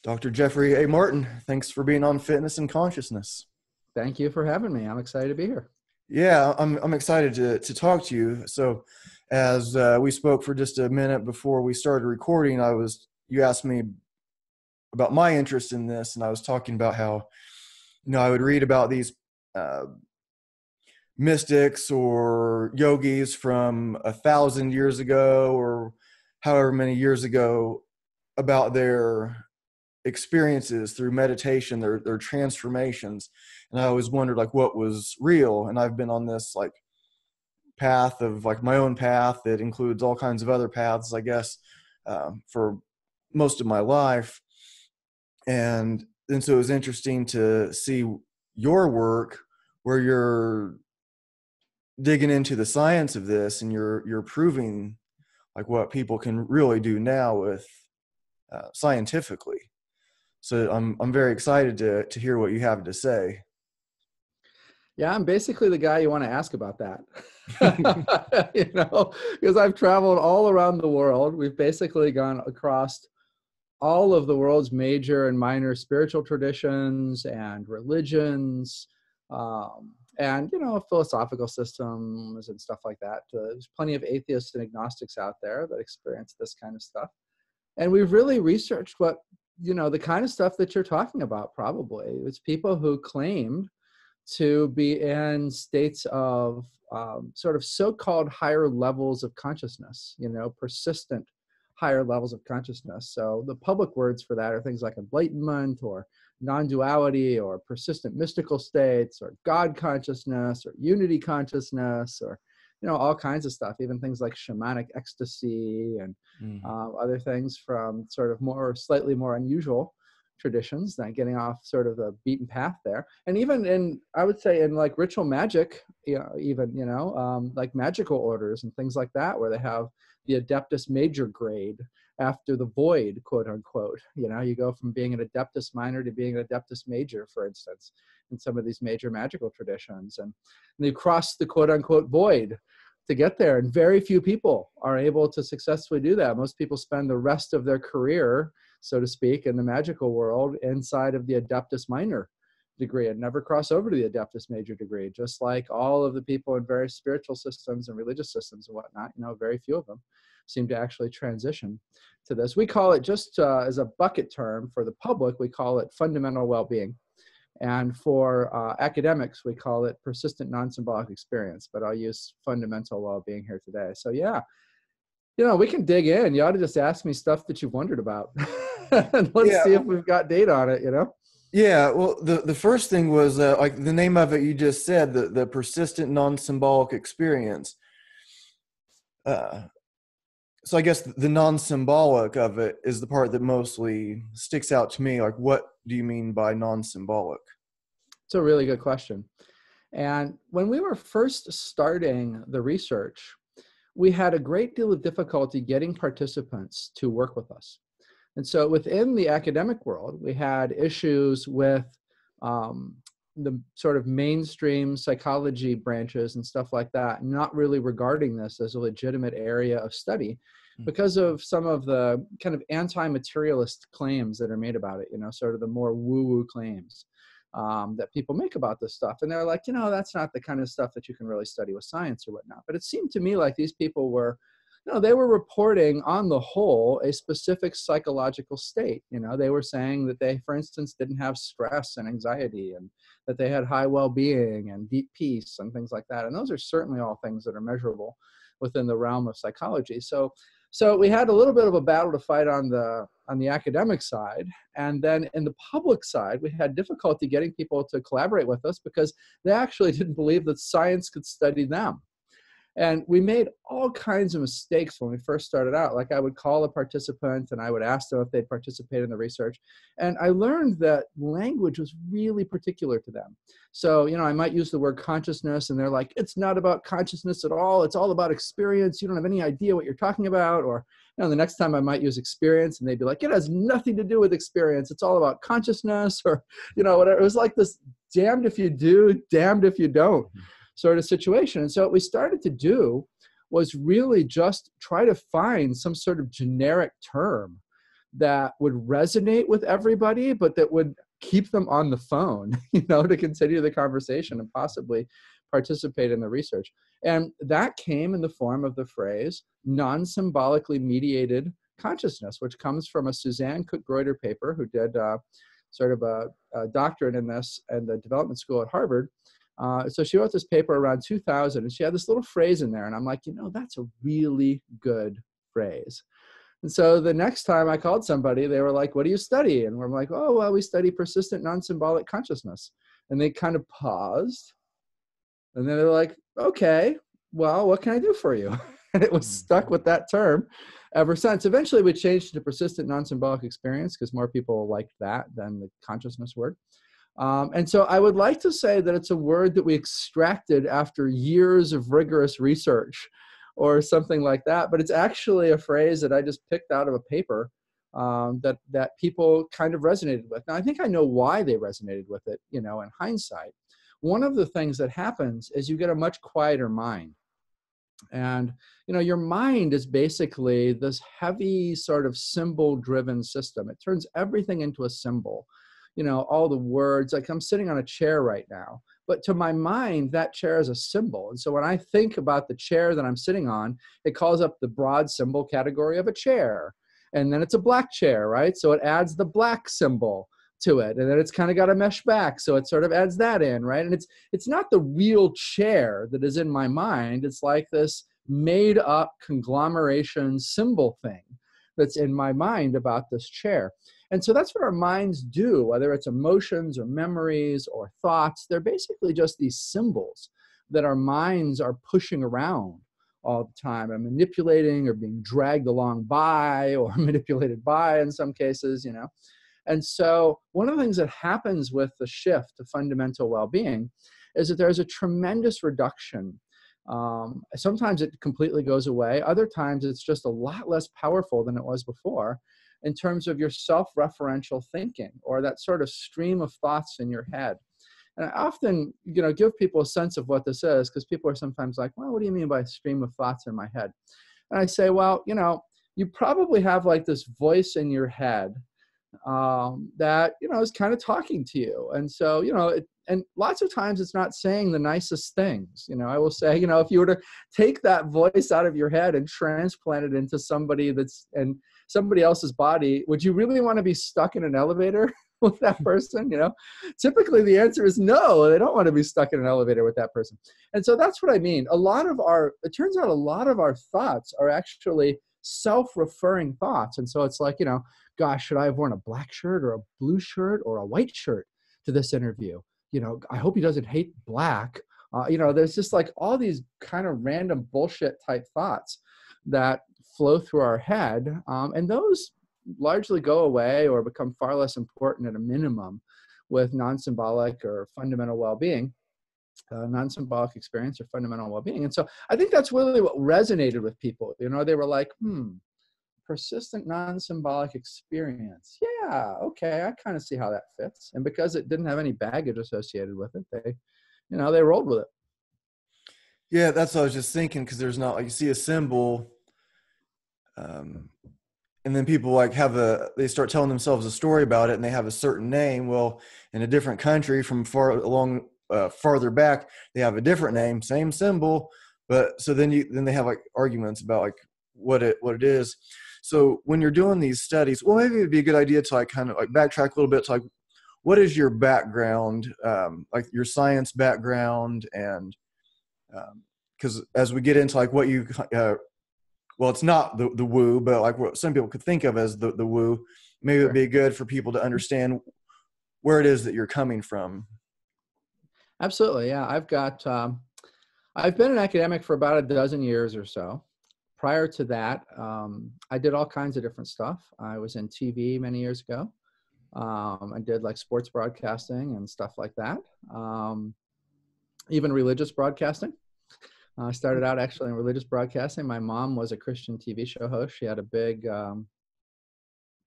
Dr. Jeffrey A. Martin, thanks for being on Fitness and Consciousness. Thank you for having me. I'm excited to be here. Yeah, I'm excited to talk to you. So, as we spoke for just a minute before we started recording, you asked me about my interest in this, and I was talking about how, I would read about these mystics or yogis from 1,000 years ago or however many years ago about their experiences through meditation, their transformations. And I always wondered what was real. And I've been on this path of my own path that includes all kinds of other paths, I guess, for most of my life. And so it was interesting to see your work where you're digging into the science of this and you're proving what people can really do now with scientifically. So I'm very excited to hear what you have to say. Yeah, I'm basically the guy you want to ask about that. Because I've traveled all around the world. We've basically gone across all of the world's major and minor spiritual traditions and religions, and philosophical systems and stuff like that. There's plenty of atheists and agnostics out there that experience this kind of stuff. And we've really researched the kind of stuff that you're talking about. Probably it's people who claimed to be in states of sort of so-called higher levels of consciousness, persistent higher levels of consciousness. So the public words for that are things like enlightenment or non-duality or persistent mystical states or God consciousness or unity consciousness or all kinds of stuff, even things like shamanic ecstasy and other things from sort of slightly more unusual traditions, than getting off sort of the beaten path there. And even I would say in ritual magic, like magical orders and things like that, where they have the Adeptus Major grade after the void, quote unquote. You go from being an Adeptus Minor to being an Adeptus Major, for instance, in some of these major magical traditions. And you cross the quote unquote void to get there. And very few people are able to successfully do that. Most people spend the rest of their career, so to speak, in the magical world inside of the Adeptus Minor degree and never cross over to the Adeptus Major degree, just like all of the people in various spiritual systems and religious systems and whatnot. Very few of them seem to actually transition to this. We call it, just as a bucket term for the public, we call it fundamental well-being. And for academics, we call it persistent non-symbolic experience, but I'll use fundamental well-being here today. So yeah, we can dig in. You ought to just ask me stuff that you've wondered about. And let's see if we've got data on it, Yeah, well, the first thing was the name of it you just said, the persistent non-symbolic experience. So I guess the non-symbolic of it is the part that mostly sticks out to me. What do you mean by non-symbolic? It's a really good question. And when we were first starting the research, we had a great deal of difficulty getting participants to work with us. And so within the academic world, we had issues with the sort of mainstream psychology branches and stuff like that, not really regarding this as a legitimate area of study because of some of the kind of anti-materialist claims that are made about it, sort of the more woo-woo claims that people make about this stuff. And they're like, that's not the kind of stuff that you can really study with science or whatnot. But it seemed to me like these people were, they were reporting on the whole a specific psychological state. They were saying that they, for instance, didn't have stress and anxiety and that they had high well-being and deep peace and things like that. And those are certainly all things that are measurable within the realm of psychology. So we had a little bit of a battle to fight on the academic side. And then in the public side, we had difficulty getting people to collaborate with us because they actually didn't believe that science could study them. And we made all kinds of mistakes when we first started out. Like I would call a participant and I would ask them if they'd participate in the research. And I learned that language was really particular to them. So, I might use the word consciousness and they're like, it's not about consciousness at all. It's all about experience. You don't have any idea what you're talking about. Or, the next time I might use experience and they'd be like, it has nothing to do with experience. It's all about consciousness or, whatever. It was like this damned if you do, damned if you don't sort of situation. And so what we started to do was really just try to find some sort of generic term that would resonate with everybody, but that would keep them on the phone, to continue the conversation and possibly participate in the research. And that came in the form of the phrase non-symbolically mediated consciousness, which comes from a Suzanne Cook-Greuter paper who did sort of a doctorate in this in the development school at Harvard. So she wrote this paper around 2000, and she had this little phrase in there, and I'm like, that's a really good phrase. And so the next time I called somebody, they were like, what do you study? And we're like, oh, well, we study persistent non-symbolic consciousness. And they kind of paused. And then they're like, okay, well, what can I do for you? And it was stuck with that term ever since. Eventually, we changed to persistent non-symbolic experience because more people liked that than the consciousness word. And so I would like to say that it's a word that we extracted after years of rigorous research or something like that. But it's actually a phrase that I just picked out of a paper that people kind of resonated with. Now, I think I know why they resonated with it, in hindsight. One of the things that happens is you get a much quieter mind. And, your mind is basically this heavy sort of symbol-driven system. It turns everything into a symbol. All the words, like I'm sitting on a chair right now, but to my mind, that chair is a symbol. And so when I think about the chair that I'm sitting on, it calls up the broad symbol category of a chair. And then it's a black chair, right? So it adds the black symbol to it. And then it's kind of got a mesh back. So it sort of adds that in, right? And it's not the real chair that is in my mind. It's like this made up conglomeration symbol thing that's in my mind about this chair. And so that's what our minds do, whether it's emotions or memories or thoughts. They're basically just these symbols that our minds are pushing around all the time and manipulating or being dragged along by or manipulated by in some cases, And so one of the things that happens with the shift to fundamental well-being is that there's a tremendous reduction. Sometimes it completely goes away. Other times it's just a lot less powerful than it was before in terms of your self-referential thinking or that sort of stream of thoughts in your head. And I often, give people a sense of what this is because people are sometimes like, well, what do you mean by a stream of thoughts in my head? And I say, well, you probably have like this voice in your head that, is kind of talking to you. And so, and lots of times it's not saying the nicest things. I will say, if you were to take that voice out of your head and transplant it into somebody somebody else's body, would you really want to be stuck in an elevator with that person? Typically the answer is no, they don't want to be stuck in an elevator with that person. And so that's what I mean. It turns out a lot of our thoughts are actually self-referring thoughts. And so it's like, gosh, should I have worn a black shirt or a blue shirt or a white shirt to this interview? I hope he doesn't hate black. There's just like all these kind of random bullshit type thoughts that flow through our head. And those largely go away or become far less important at a minimum with non-symbolic or fundamental well-being, non-symbolic experience or fundamental well-being. And so I think that's really what resonated with people. They were like, persistent non-symbolic experience. Yeah, okay, I kind of see how that fits. And because it didn't have any baggage associated with it, they rolled with it. Yeah, that's what I was just thinking, because there's not, like, you see a symbol, and then people they start telling themselves a story about it, and they have a certain name. Well, in a different country from farther back, they have a different name, same symbol, but so then they have like arguments about like what it is. So when you're doing these studies, well, maybe it'd be a good idea to like kind of like backtrack a little bit to like, what is your background, like your science background, and because as we get into like what you, well, it's not the woo, but like what some people could think of as the woo, maybe it'd be good for people to understand where it is that you're coming from. Absolutely, yeah. I've been an academic for about a dozen years or so. Prior to that, I did all kinds of different stuff. I was in TV many years ago. I did like sports broadcasting and stuff like that. Even religious broadcasting. I started out actually in religious broadcasting. My mom was a Christian TV show host. She had a big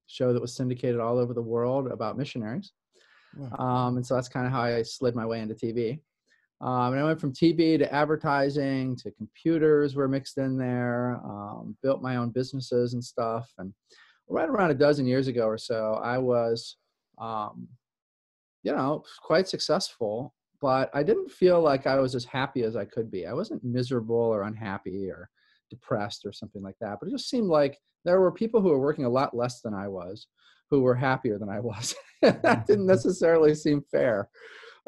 show that was syndicated all over the world about missionaries. Wow. And so that's kind of how I slid my way into TV. And I went from TV to advertising to computers were mixed in there, built my own businesses and stuff. And right around a dozen years ago or so, I was, um, quite successful, but I didn't feel like I was as happy as I could be. I wasn't miserable or unhappy or depressed or something like that, but it just seemed like there were people who were working a lot less than I was, who were happier than I was. That didn't necessarily seem fair.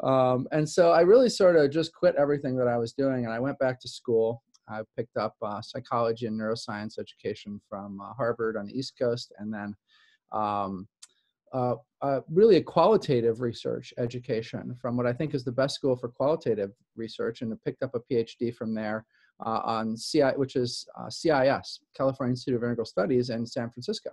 And so I really sort of just quit everything that I was doing, and I went back to school. I picked up psychology and neuroscience education from Harvard on the East Coast, and then um, really a qualitative research education from what I think is the best school for qualitative research, and I picked up a PhD from there on which is CIS, California Institute of Integral Studies in San Francisco.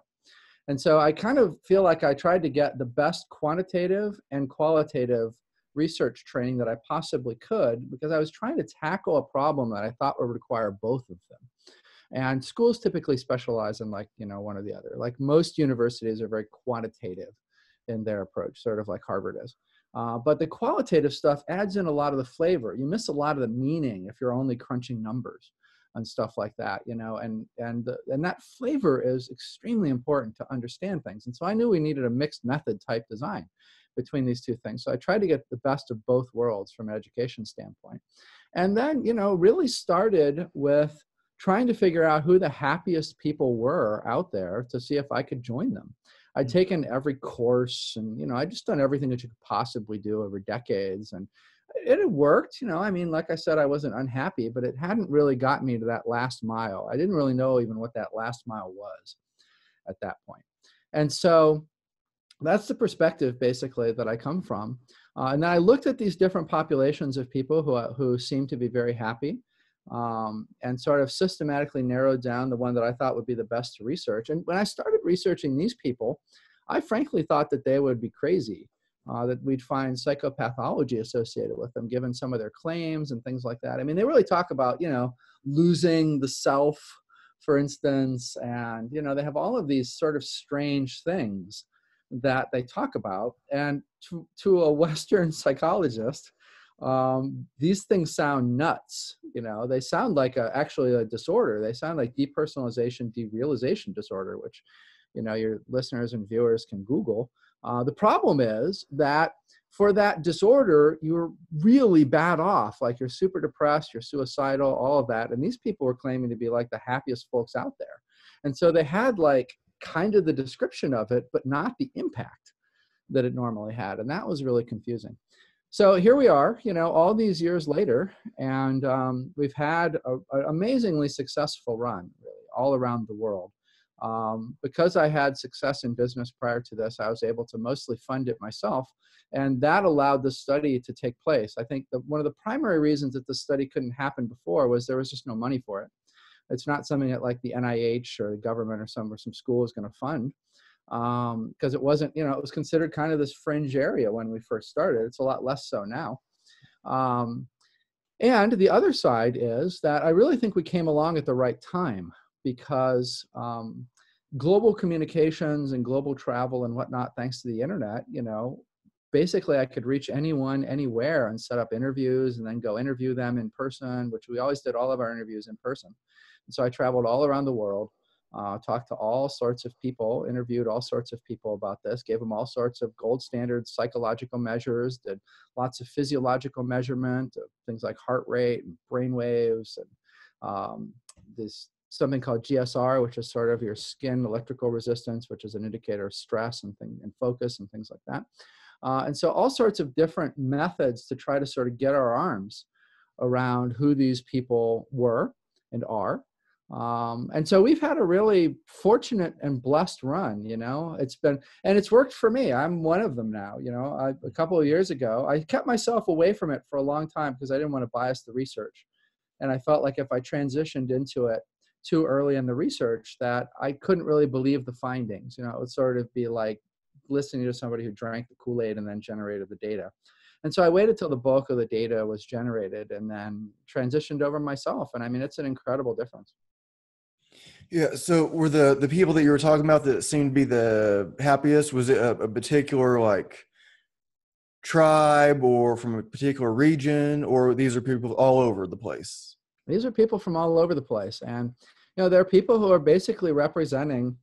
And so I kind of feel like I tried to get the best quantitative and qualitative research training that I possibly could, because I was trying to tackle a problem that I thought would require both of them. And schools typically specialize in one or the other. Like most universities are very quantitative in their approach, sort of like Harvard is. But the qualitative stuff adds in a lot of the flavor. You miss a lot of the meaning if you're only crunching numbers and stuff like that, and that flavor is extremely important to understand things. And so I knew we needed a mixed method type design between these two things. So I tried to get the best of both worlds from an education standpoint. And then, really started with trying to figure out who the happiest people were out there to see if I could join them. I'd taken every course and, I'd just done everything that you could possibly do over decades. And it had worked, like I said, I wasn't unhappy, but it hadn't really got me to that last mile. I didn't really know even what that last mile was at that point. And so that's the perspective basically that I come from. And then I looked at these different populations of people who seemed to be very happy, and sort of systematically narrowed down the one that I thought would be the best to research. And when I started researching these people, I frankly thought that they would be crazy, that we'd find psychopathology associated with them, given some of their claims and things like that. I mean, they really talk about, losing the self, for instance, and, they have all of these sort of strange things that they talk about. And to a Western psychologist, these things sound nuts. They sound like actually a disorder. They sound like depersonalization, derealization disorder, which, your listeners and viewers can Google. The problem is that for that disorder, you're really bad off. Like you're super depressed, you're suicidal, all of that. And these people were claiming to be like the happiest folks out there. And so they had like kind of the description of it, but not the impact that it normally had. And that was really confusing. So here we are, all these years later, and we've had an amazingly successful run, really, all around the world. Because I had success in business prior to this, I was able to mostly fund it myself, and that allowed the study to take place. I think that one of the primary reasons that the study couldn't happen before was there was just no money for it. It's not something that like the NIH or the government or some school is going to fund. Because it wasn't, it was considered kind of this fringe area when we first started. It's a lot less so now. And the other side is that I really think we came along at the right time, because global communications and global travel and whatnot, thanks to the internet, basically I could reach anyone, anywhere, and set up interviews and then go interview them in person, which we always did all of our interviews in person. And so I traveled all around the world. Talked to all sorts of people, interviewed all sorts of people about this, gave them all sorts of gold standard psychological measures, did lots of physiological measurement of things like heart rate and brain waves, and this something called GSR, which is sort of your skin electrical resistance, which is an indicator of stress and focus and things like that. And so all sorts of different methods to try to sort of get our arms around who these people were and are. And so we've had a really fortunate and blessed run, it's worked for me. I'm one of them now. A couple of years ago, I kept myself away from it for a long time because I didn't want to bias the research. And I felt like if I transitioned into it too early in the research, that I couldn't really believe the findings. It would sort of be like listening to somebody who drank the Kool-Aid and then generated the data. And so I waited till the bulk of the data was generated and then transitioned over myself. And I mean, it's an incredible difference. Yeah. So were the people that you were talking about that seemed to be the happiest, was it a particular like tribe or from a particular region, or these are people all over the place? These are people from all over the place. And, there are people who are basically representing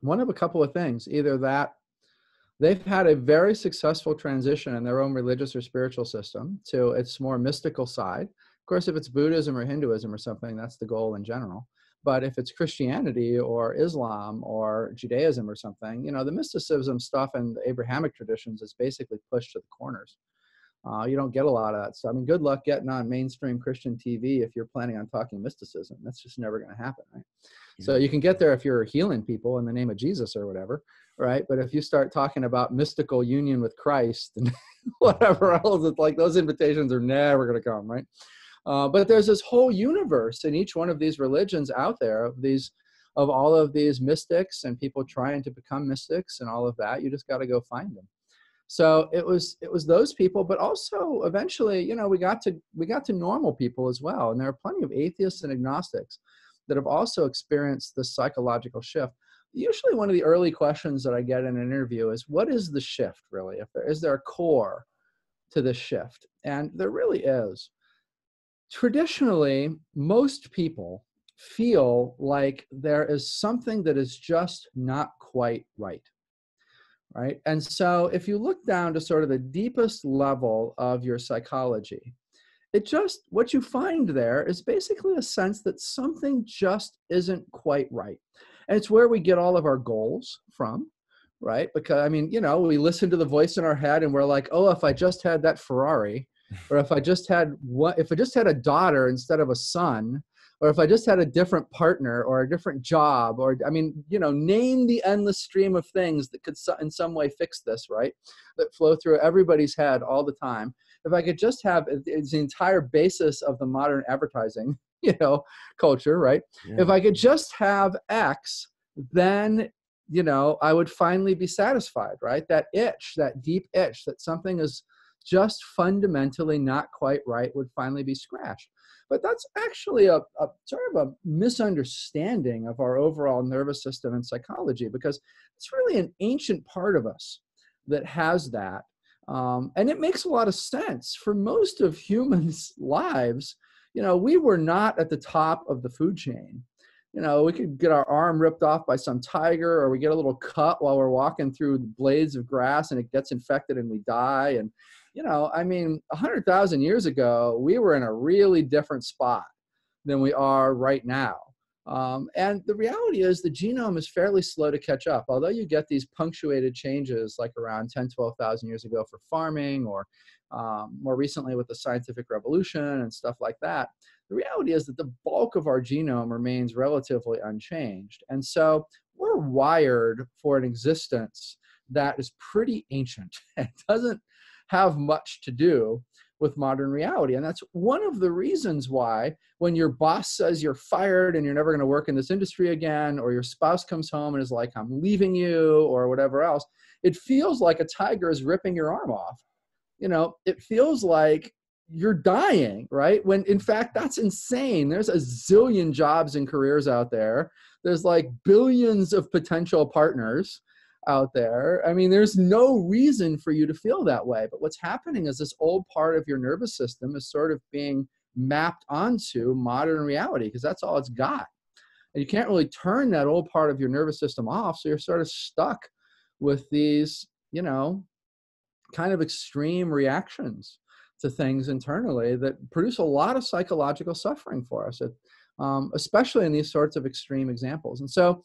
one of a couple of things. Either that they've had a very successful transition in their own religious or spiritual system to its more mystical side. Of course, if it's Buddhism or Hinduism or something, that's the goal in general. But if it's Christianity or Islam or Judaism or something, the mysticism stuff and the Abrahamic traditions is basically pushed to the corners. You don't get a lot of that stuff. I mean, good luck getting on mainstream Christian TV if you're planning on talking mysticism. That's just never going to happen, right? So you can get there if you're healing people in the name of Jesus or whatever, right? But if you start talking about mystical union with Christ and whatever else, it's like those invitations are never going to come, right? But there's this whole universe in each one of these religions out there of all of these mystics and people trying to become mystics and all of that. You just got to go find them. So it was those people, but also eventually, we got to normal people as well. And there are plenty of atheists and agnostics that have also experienced this psychological shift. Usually one of the early questions that I get in an interview is, what is the shift really? Is there a core to this shift? And there really is. Traditionally, most people feel like there is something that is just not quite right. Right. And so if you look down to sort of the deepest level of your psychology, what you find there is basically a sense that something just isn't quite right. And it's where we get all of our goals from, right? Because, we listen to the voice in our head and we're like, oh, if I just had that Ferrari, or if I just had a daughter instead of a son, or if I just had a different partner or a different job, or, name the endless stream of things that could in some way fix this, right? That flow through everybody's head all the time. If I could just have, it's the entire basis of the modern advertising, culture, right? Yeah. If I could just have X, then, I would finally be satisfied, right? That itch, that deep itch that something is just fundamentally not quite right would finally be scratched. But that's actually a sort of a misunderstanding of our overall nervous system and psychology, because it's really an ancient part of us that has that. And it makes a lot of sense. For most of humans' lives, we were not at the top of the food chain. We could get our arm ripped off by some tiger, or we get a little cut while we're walking through blades of grass and it gets infected and we die. And 100,000 years ago, we were in a really different spot than we are right now. And the reality is the genome is fairly slow to catch up. Although you get these punctuated changes like around 10, 12,000 years ago for farming, or more recently with the scientific revolution and stuff like that, the reality is that the bulk of our genome remains relatively unchanged. And so we're wired for an existence that is pretty ancient and doesn't have much to do with modern reality. And that's one of the reasons why when your boss says you're fired and you're never going to work in this industry again, or your spouse comes home and is like, I'm leaving you, or whatever else, it feels like a tiger is ripping your arm off. It feels like you're dying, right? When in fact, that's insane. There's a zillion jobs and careers out there. There's like billions of potential partners out there. There's no reason for you to feel that way. But what's happening is this old part of your nervous system is sort of being mapped onto modern reality, because that's all it's got. And you can't really turn that old part of your nervous system off. So you're sort of stuck with these, kind of extreme reactions to things internally that produce a lot of psychological suffering for us, especially in these sorts of extreme examples. And so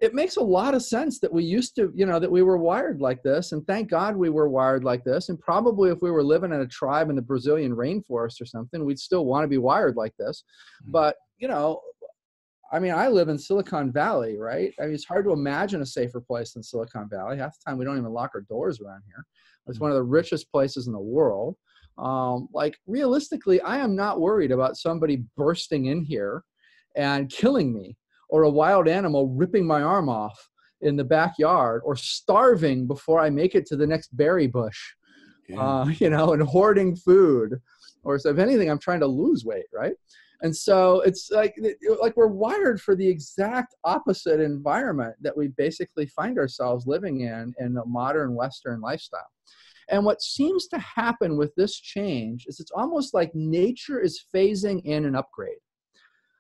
it makes a lot of sense that we used to, that we were wired like this. And thank God we were wired like this. And probably if we were living in a tribe in the Brazilian rainforest or something, we'd still want to be wired like this. But, I live in Silicon Valley, right? It's hard to imagine a safer place than Silicon Valley. Half the time we don't even lock our doors around here. It's one of the richest places in the world. Realistically, I am not worried about somebody bursting in here and killing me, or a wild animal ripping my arm off in the backyard, or starving before I make it to the next berry bush, and hoarding food. Or so if anything, I'm trying to lose weight, right? And so it's like we're wired for the exact opposite environment that we basically find ourselves living in a modern Western lifestyle. And what seems to happen with this change is it's almost like nature is phasing in an upgrade.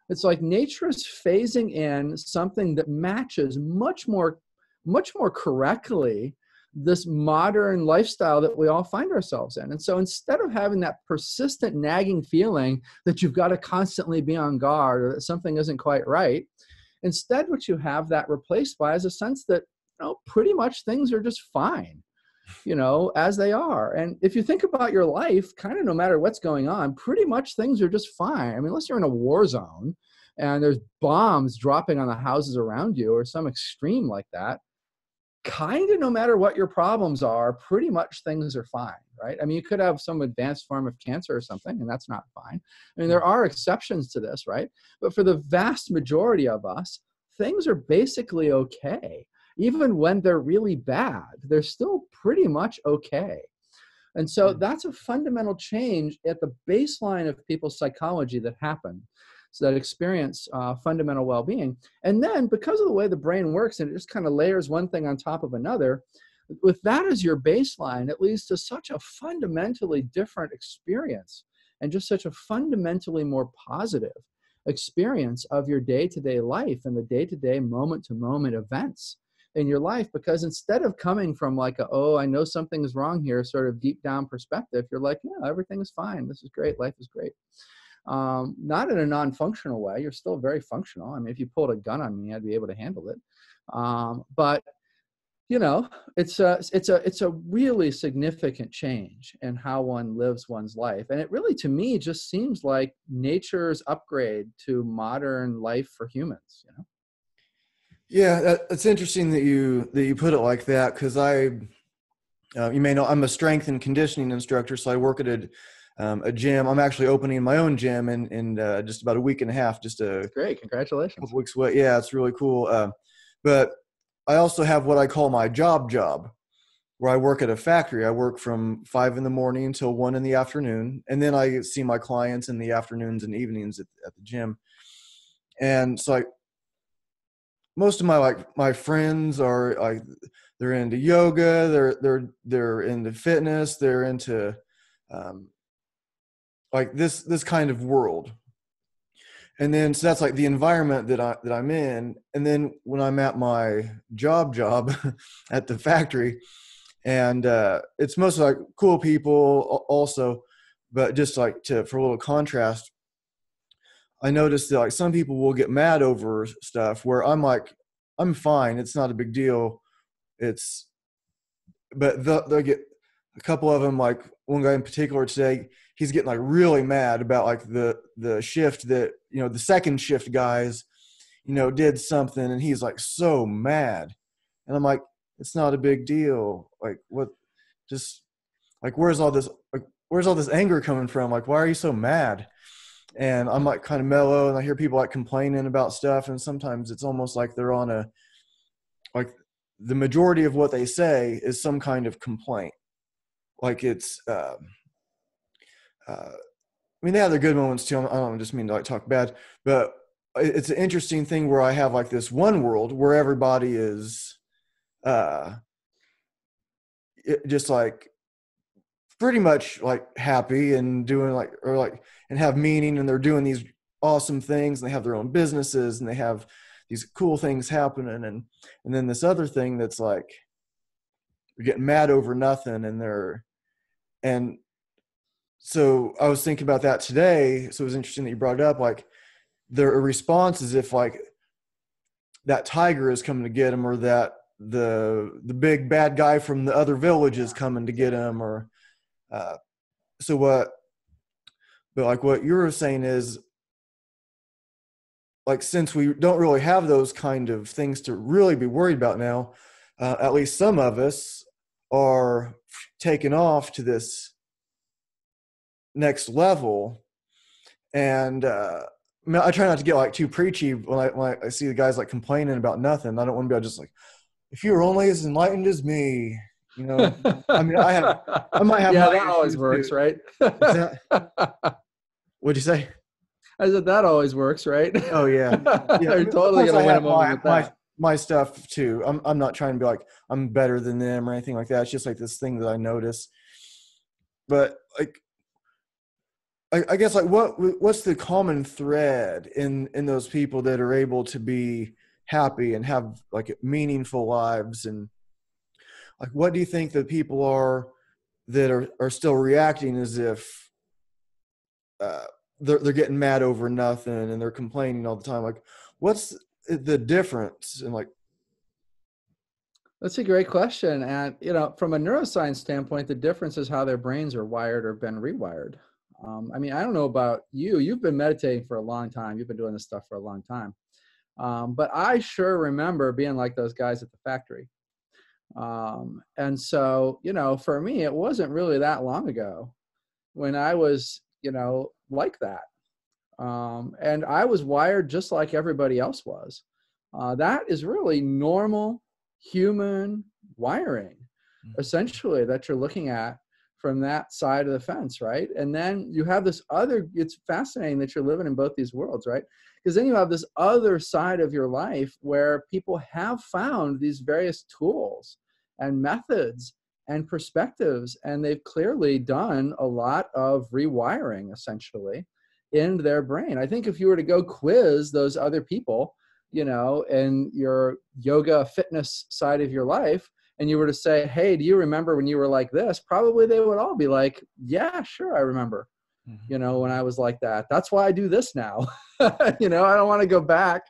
It's like nature is phasing in something that matches much more much more correctly this modern lifestyle that we all find ourselves in. And so instead of having that persistent nagging feeling that you've got to constantly be on guard or that something isn't quite right, instead what you have that replaced by is a sense that, pretty much things are just fine, as they are. And if you think about your life, kind of no matter what's going on, pretty much things are just fine. I mean, unless you're in a war zone and there's bombs dropping on the houses around you or some extreme like that, kind of no matter what your problems are, pretty much things are fine, right? I mean, you could have some advanced form of cancer or something, and that's not fine. I mean, there are exceptions to this, right? But for the vast majority of us, things are basically okay. Even when they're really bad, they're still pretty much okay. And so that's a fundamental change at the baseline of people's psychology that happen. So that experience fundamental well-being. And then because of the way the brain works, and it just kind of layers one thing on top of another, with that as your baseline, it leads to such a fundamentally different experience and just such a fundamentally more positive experience of your day-to-day life and the day-to-day moment-to-moment events in your life. Because instead of coming from like I know something is wrong here, sort of deep down perspective, you're like, yeah, everything is fine. This is great. Life is great. Not in a non-functional way. You're still very functional. I mean, if you pulled a gun on me, I'd be able to handle it. But it's a really significant change in how one lives one's life. And it really, to me, just seems like nature's upgrade to modern life for humans, Yeah, it's interesting that you put it like that, because you may know I'm a strength and conditioning instructor, so I work at a gym. I'm actually opening my own gym in just about a week and a half. Great, congratulations. Couple weeks away. Yeah, it's really cool. But I also have what I call my job, where I work at a factory. I work from 5 a.m. until 1 p.m, and then I see my clients in the afternoons and evenings at the gym. And so most of my friends are they're into yoga, they're into fitness, they're into this kind of world. And then so that's like the environment that I'm in. And then when I'm at my job at the factory, and it's mostly like cool people also, but just for a little contrast, I noticed that like some people will get mad over stuff where I'm like, I'm fine, it's not a big deal. But they'll get a couple of them, like one guy in particular today, he's getting like really mad about like the shift that, the second shift guys, did something, and he's like so mad. And I'm like, it's not a big deal. Like what, just like, where's all this anger coming from? Like, why are you so mad? And I'm like kind of mellow, and I hear people like complaining about stuff. And sometimes it's almost like they're on like the majority of what they say is some kind of complaint. Like it's, I mean, they have their good moments too. I don't just mean to like talk bad, but it's an interesting thing where I have like this one world where everybody is just like pretty much like happy and doing and have meaning, and they're doing these awesome things, and they have their own businesses, and they have these cool things happening. And then this other thing that's like, they're getting mad over nothing, and so I was thinking about that today. So it was interesting that you brought it up. Like their response is if like that tiger is coming to get them, or that the big bad guy from the other village is coming to get him, or but like what you were saying is like, since we don't really have those kind of things to really be worried about now, at least some of us are taken off to this next level. And I try not to get like too preachy when I see the guys like complaining about nothing. I don't want to be just like, if you were only as enlightened as me, I mean, I might have yeah, my that always issues works, too. right? What'd you say? I said that always works, right? Oh yeah, yeah. I You're mean, of totally course, gonna I win a have moment with that. my stuff too. I'm not trying to be like I'm better than them or anything like that. It's just like this thing that I notice. But like, I guess like what's the common thread in those people that are able to be happy and have like meaningful lives. And like, what do you think that people are that are still reacting as if uh, they're getting mad over nothing and they're complaining all the time? Like, what's the difference? And like, That's a great question. And, from a neuroscience standpoint, the difference is how their brains are wired or been rewired. I mean, I don't know about you. You've been meditating for a long time. You've been doing this stuff for a long time. But I sure remember being like those guys at the factory. And so, for me, it wasn't really that long ago when I was, like that. And I was wired just like everybody else was. That is really normal human wiring, essentially, that you're looking at from that side of the fence, right? And then you have this other, it's fascinating that you're living in both these worlds, right? Because then you have this other side of your life where people have found these various tools and methods and perspectives, and they've clearly done a lot of rewiring, essentially, in their brain. I think if you were to go quiz those other people, in your yoga fitness side of your life, and you were to say, hey, do you remember when you were like this? Probably they would all be like, yeah, sure, I remember, when I was like that. That's why I do this now. I don't want to go back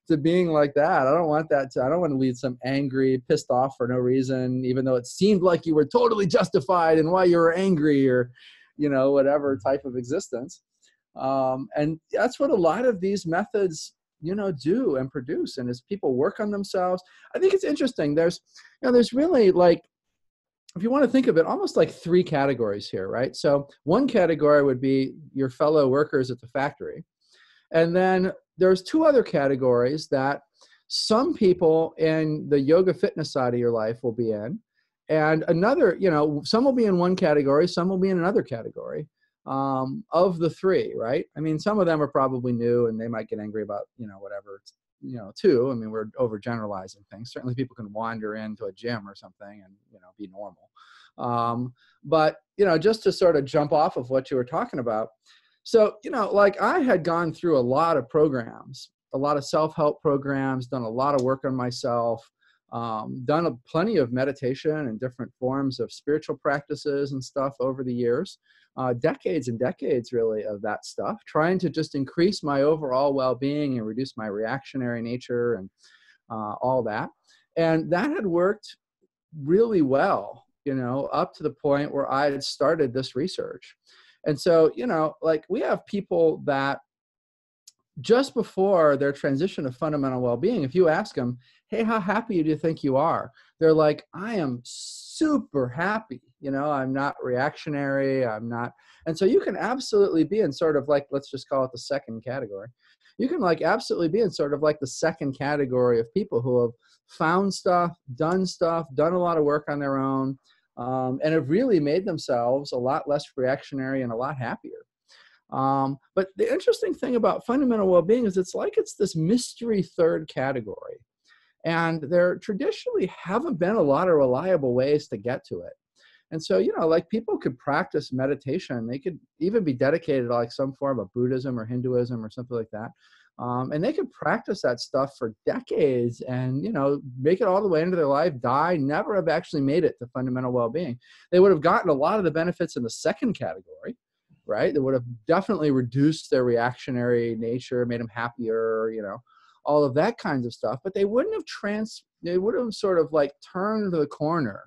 to being like that. I don't want to lead some angry, pissed off for no reason, even though it seemed like you were totally justified in why you were angry, or, whatever type of existence. And that's what a lot of these methods, do and produce. And as people work on themselves, I think it's interesting. There's really, like, if you want to think of it, almost like three categories here, right? So one category would be your fellow workers at the factory. And then there's two other categories that some people in the yoga fitness side of your life will be in. And another, some will be in one category, some will be in another category. Of the three, right? I mean, some of them are probably new and they might get angry about, whatever, too. I mean, we're overgeneralizing things. Certainly people can wander into a gym or something and, be normal. But, just to sort of jump off of what you were talking about. So, like I had gone through a lot of programs, a lot of self-help programs, done a lot of work on myself, done plenty of meditation and different forms of spiritual practices and stuff over the years. Decades and decades, really, of that stuff, trying to just increase my overall well-being and reduce my reactionary nature and all that. And that had worked really well, up to the point where I had started this research. And so, like we have people that just before their transition to fundamental well-being, if you ask them, hey, how happy do you think you are? They're like, I am super happy. I'm not reactionary. I'm not. And so you can absolutely be in sort of like, let's just call it the second category. You can like absolutely be in sort of like the second category of people who have found stuff, done a lot of work on their own, and have really made themselves a lot less reactionary and a lot happier. But the interesting thing about fundamental well-being is it's this mystery third category. And there traditionally haven't been a lot of reliable ways to get to it. And so, like people could practice meditation. They could even be dedicated to like some form of Buddhism or Hinduism or something like that. And they could practice that stuff for decades and, make it all the way into their life, die, never have actually made it to fundamental well-being. They would have gotten a lot of the benefits in the second category, right? They would have definitely reduced their reactionary nature, made them happier, all of that kinds of stuff. But they wouldn't have sort of like turned the corner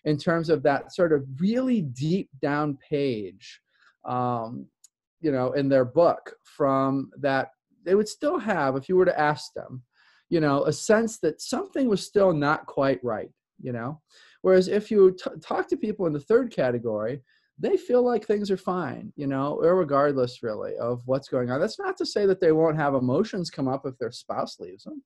in terms of that sort of really deep down page, in their book from that. They would still have, if you were to ask them, a sense that something was still not quite right, Whereas if you talk to people in the third category, they feel like things are fine, irregardless really of what's going on. That's not to say that they won't have emotions come up if their spouse leaves them.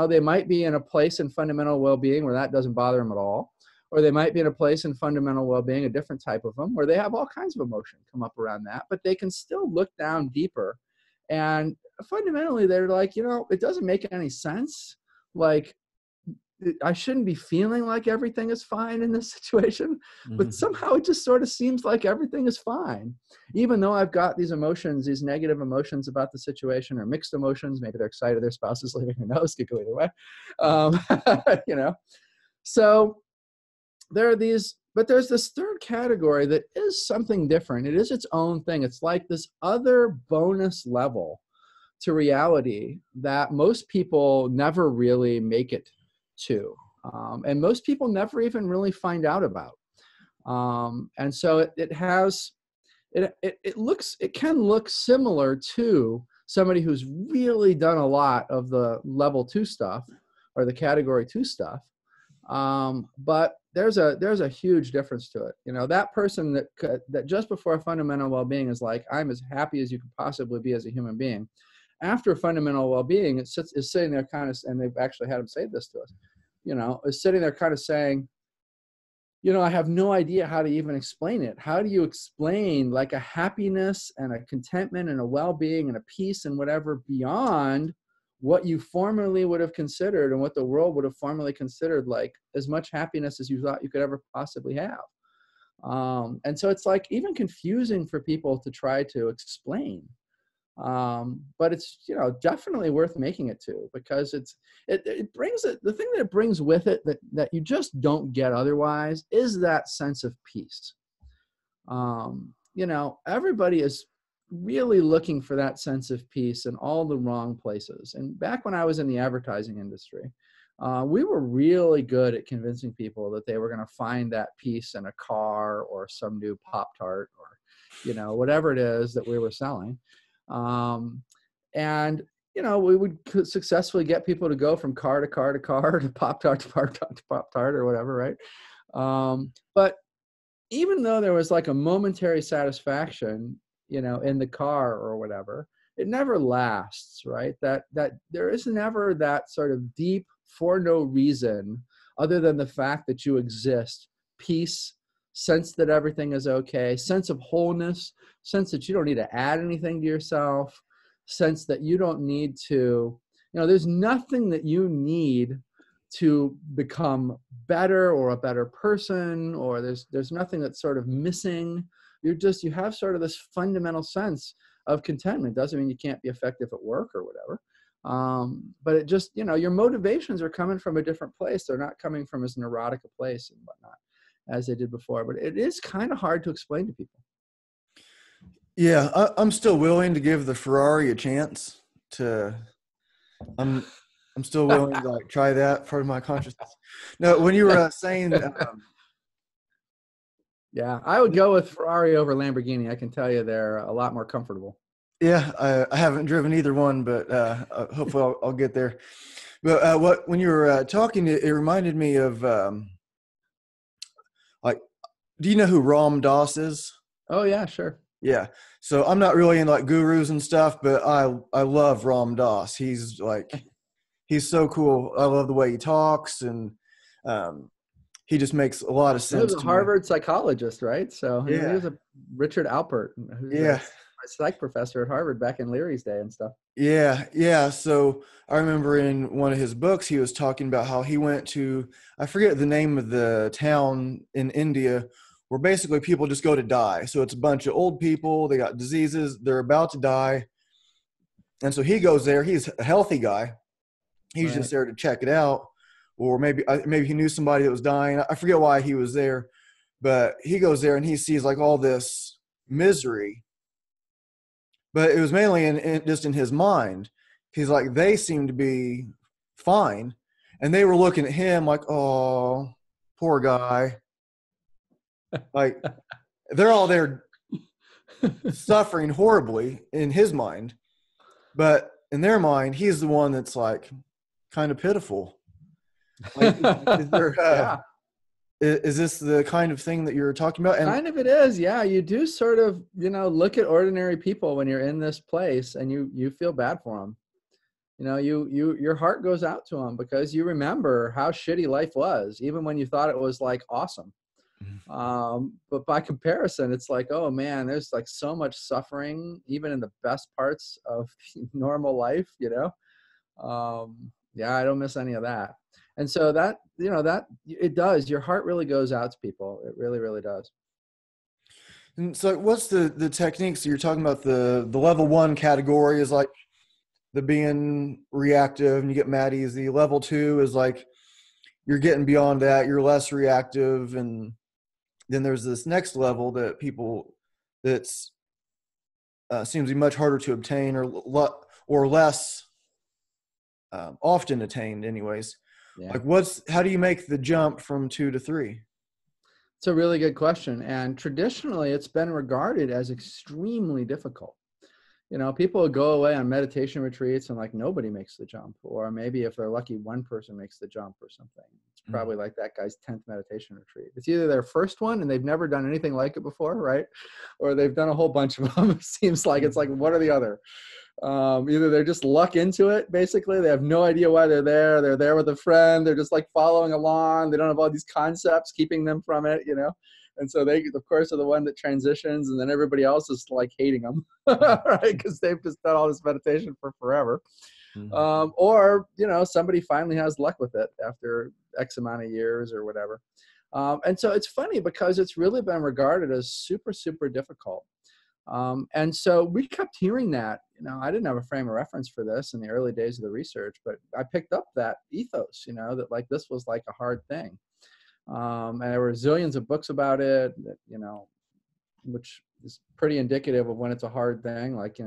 They might be in a place in fundamental well-being where that doesn't bother them at all. Or they might be in a place in fundamental well-being, a different type of them, where they have all kinds of emotion come up around that, but they can still look down deeper. And fundamentally, they're like, it doesn't make any sense. Like, I shouldn't be feeling like everything is fine in this situation, but Mhm. somehow it just sort of seems like everything is fine, even though I've got these emotions, these negative emotions about the situation, or mixed emotions. Maybe they're excited their spouse is leaving, who knows, could go either way. um, you know so there are these, but there's this third category that is something different. It is its own thing. It's like this other bonus level to reality that most people never really make it to. And most people never even really find out about. And so it can look similar to somebody who's really done a lot of the level 2 stuff or the category 2 stuff. But there's a huge difference to it. That person that just before fundamental well-being is like, I'm as happy as you could possibly be as a human being. After fundamental well-being, is sitting there kind of, and they've actually had them say this to us, is sitting there kind of saying, I have no idea how to even explain it. How do you explain like a happiness and a contentment and a well-being and a peace and whatever beyond what you formerly would have considered and what the world would have formerly considered like as much happiness as you thought you could ever possibly have? And so it's like even confusing for people to try to explain. But it's definitely worth making it to, because it brings it, the thing that it brings with it that you just don't get otherwise is that sense of peace. Everybody is really looking for that sense of peace in all the wrong places. And back when I was in the advertising industry, we were really good at convincing people that they were going to find that peace in a car or some new Pop-Tart or whatever it is that we were selling. And we would successfully get people to go from car to car to car to Pop-Tart to Pop-Tart to Pop-Tart or whatever, right? But even though there was like a momentary satisfaction, in the car or whatever, it never lasts, right? That there is never that sort of deep, for no reason other than the fact that you exist, peace, sense that everything is okay, sense of wholeness, sense that you don't need to add anything to yourself, sense that you don't need to, there's nothing that you need to become better or a better person, or there's nothing that's sort of missing. You have sort of this fundamental sense of contentment. Doesn't mean you can't be effective at work or whatever. But it just, your motivations are coming from a different place. They're not coming from as neurotic a place and whatnot as they did before. But it is kind of hard to explain to people. Yeah, I'm still willing to give the Ferrari a chance. I'm still willing to like try that part of my consciousness. No, when you were saying, yeah, I would go with Ferrari over Lamborghini. I can tell you they're a lot more comfortable. yeah, I haven't driven either one, but hopefully I'll get there. But when you were talking, it reminded me of like, do you know who Ram Dass is? Oh yeah, sure. Yeah. So I'm not really in like gurus and stuff, but I love Ram Dass. He's so cool. I love the way he talks, and he just makes a lot of He was sense a to me. Harvard psychologist, right? So he Yeah. was a Richard Alpert, who's a Yeah. psych professor at Harvard back in Leary's day and stuff. Yeah. Yeah. So I remember in one of his books, he was talking about how he went to, I forget the name of the town in India, where basically people just go to die. So it's a bunch of old people, they got diseases, they're about to die. And so he goes there. He's a healthy guy. He's Right. just there to check it out. Or maybe he knew somebody that was dying. I forget why he was there, but he goes there and he sees like all this misery, but it was mainly just in his mind. He's like, they seem to be fine. And they were looking at him like, oh, poor guy. Like they're all there suffering horribly in his mind. But in their mind, he's the one that's like kind of pitiful. Like, is there, Yeah. is this the kind of thing that you're talking about? And Kind of it is. Yeah. You do sort of, look at ordinary people when you're in this place and you feel bad for them. Your heart goes out to them because you remember how shitty life was, even when you thought it was like awesome. But by comparison, it's like, oh man, there's like so much suffering, even in the best parts of normal life, yeah, I don't miss any of that. And so that, that it does, your heart really goes out to people. It really, really does. And so what's the techniques you're talking about? The level one category is like the being reactive and you get mad easy. Level two is like you're getting beyond that, you're less reactive, and then there's this next level that people that's seems to be much harder to obtain or less often attained anyways. Yeah. Like how do you make the jump from 2 to 3? It's a really good question. And traditionally, it's been regarded as extremely difficult. People would go away on meditation retreats and like nobody makes the jump. Or maybe if they're lucky, one person makes the jump or something. It's probably like that guy's 10th meditation retreat. It's either their first one and they've never done anything like it before, right? Or they've done a whole bunch of them. It seems like it's like one or the other. Either they're just luck into it, basically. They have no idea why they're there. They're there with a friend. They're just like following along. They don't have all these concepts keeping them from it, And so they, of course, are the one that transitions, and then everybody else is like hating them, right? Because they've just done all this meditation for forever. Or, somebody finally has luck with it after X amount of years or whatever. And so it's funny because it's really been regarded as super, super difficult. And so we kept hearing that. I didn't have a frame of reference for this in the early days of the research, but I picked up that ethos, that like this was like a hard thing. And there were zillions of books about it, that, which is pretty indicative of when it's a hard thing. Like,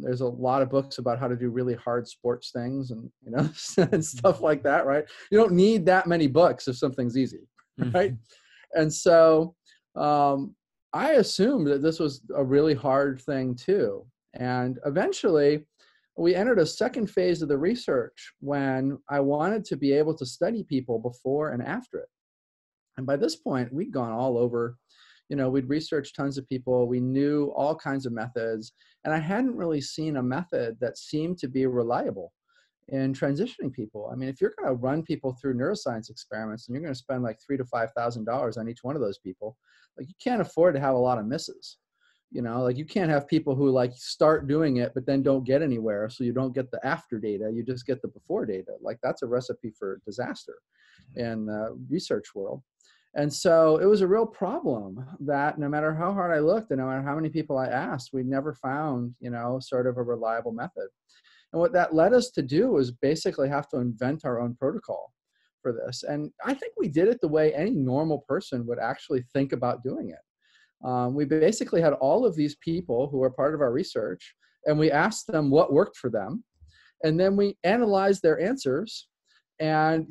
there's a lot of books about how to do really hard sports things and, and stuff like that, right? You don't need that many books if something's easy, right? And so I assumed that this was a really hard thing too. And eventually we entered a second phase of the research when I wanted to be able to study people before and after it. And by this point, we'd gone all over, we'd researched tons of people. We knew all kinds of methods. And I hadn't really seen a method that seemed to be reliable in transitioning people. I mean, if you're going to run people through neuroscience experiments and you're going to spend like $3,000 to $5,000 on each one of those people, like you can't afford to have a lot of misses. Like you can't have people who like start doing it, but then don't get anywhere. So you don't get the after data, you just get the before data. Like that's a recipe for disaster in the research world. And so it was a real problem that no matter how hard I looked and no matter how many people I asked, we never found, sort of a reliable method. And what that led us to do was basically have to invent our own protocol for this. And I think we did it the way any normal person would actually think about doing it. We basically had all of these people who were part of our research, and we asked them what worked for them. And then we analyzed their answers and,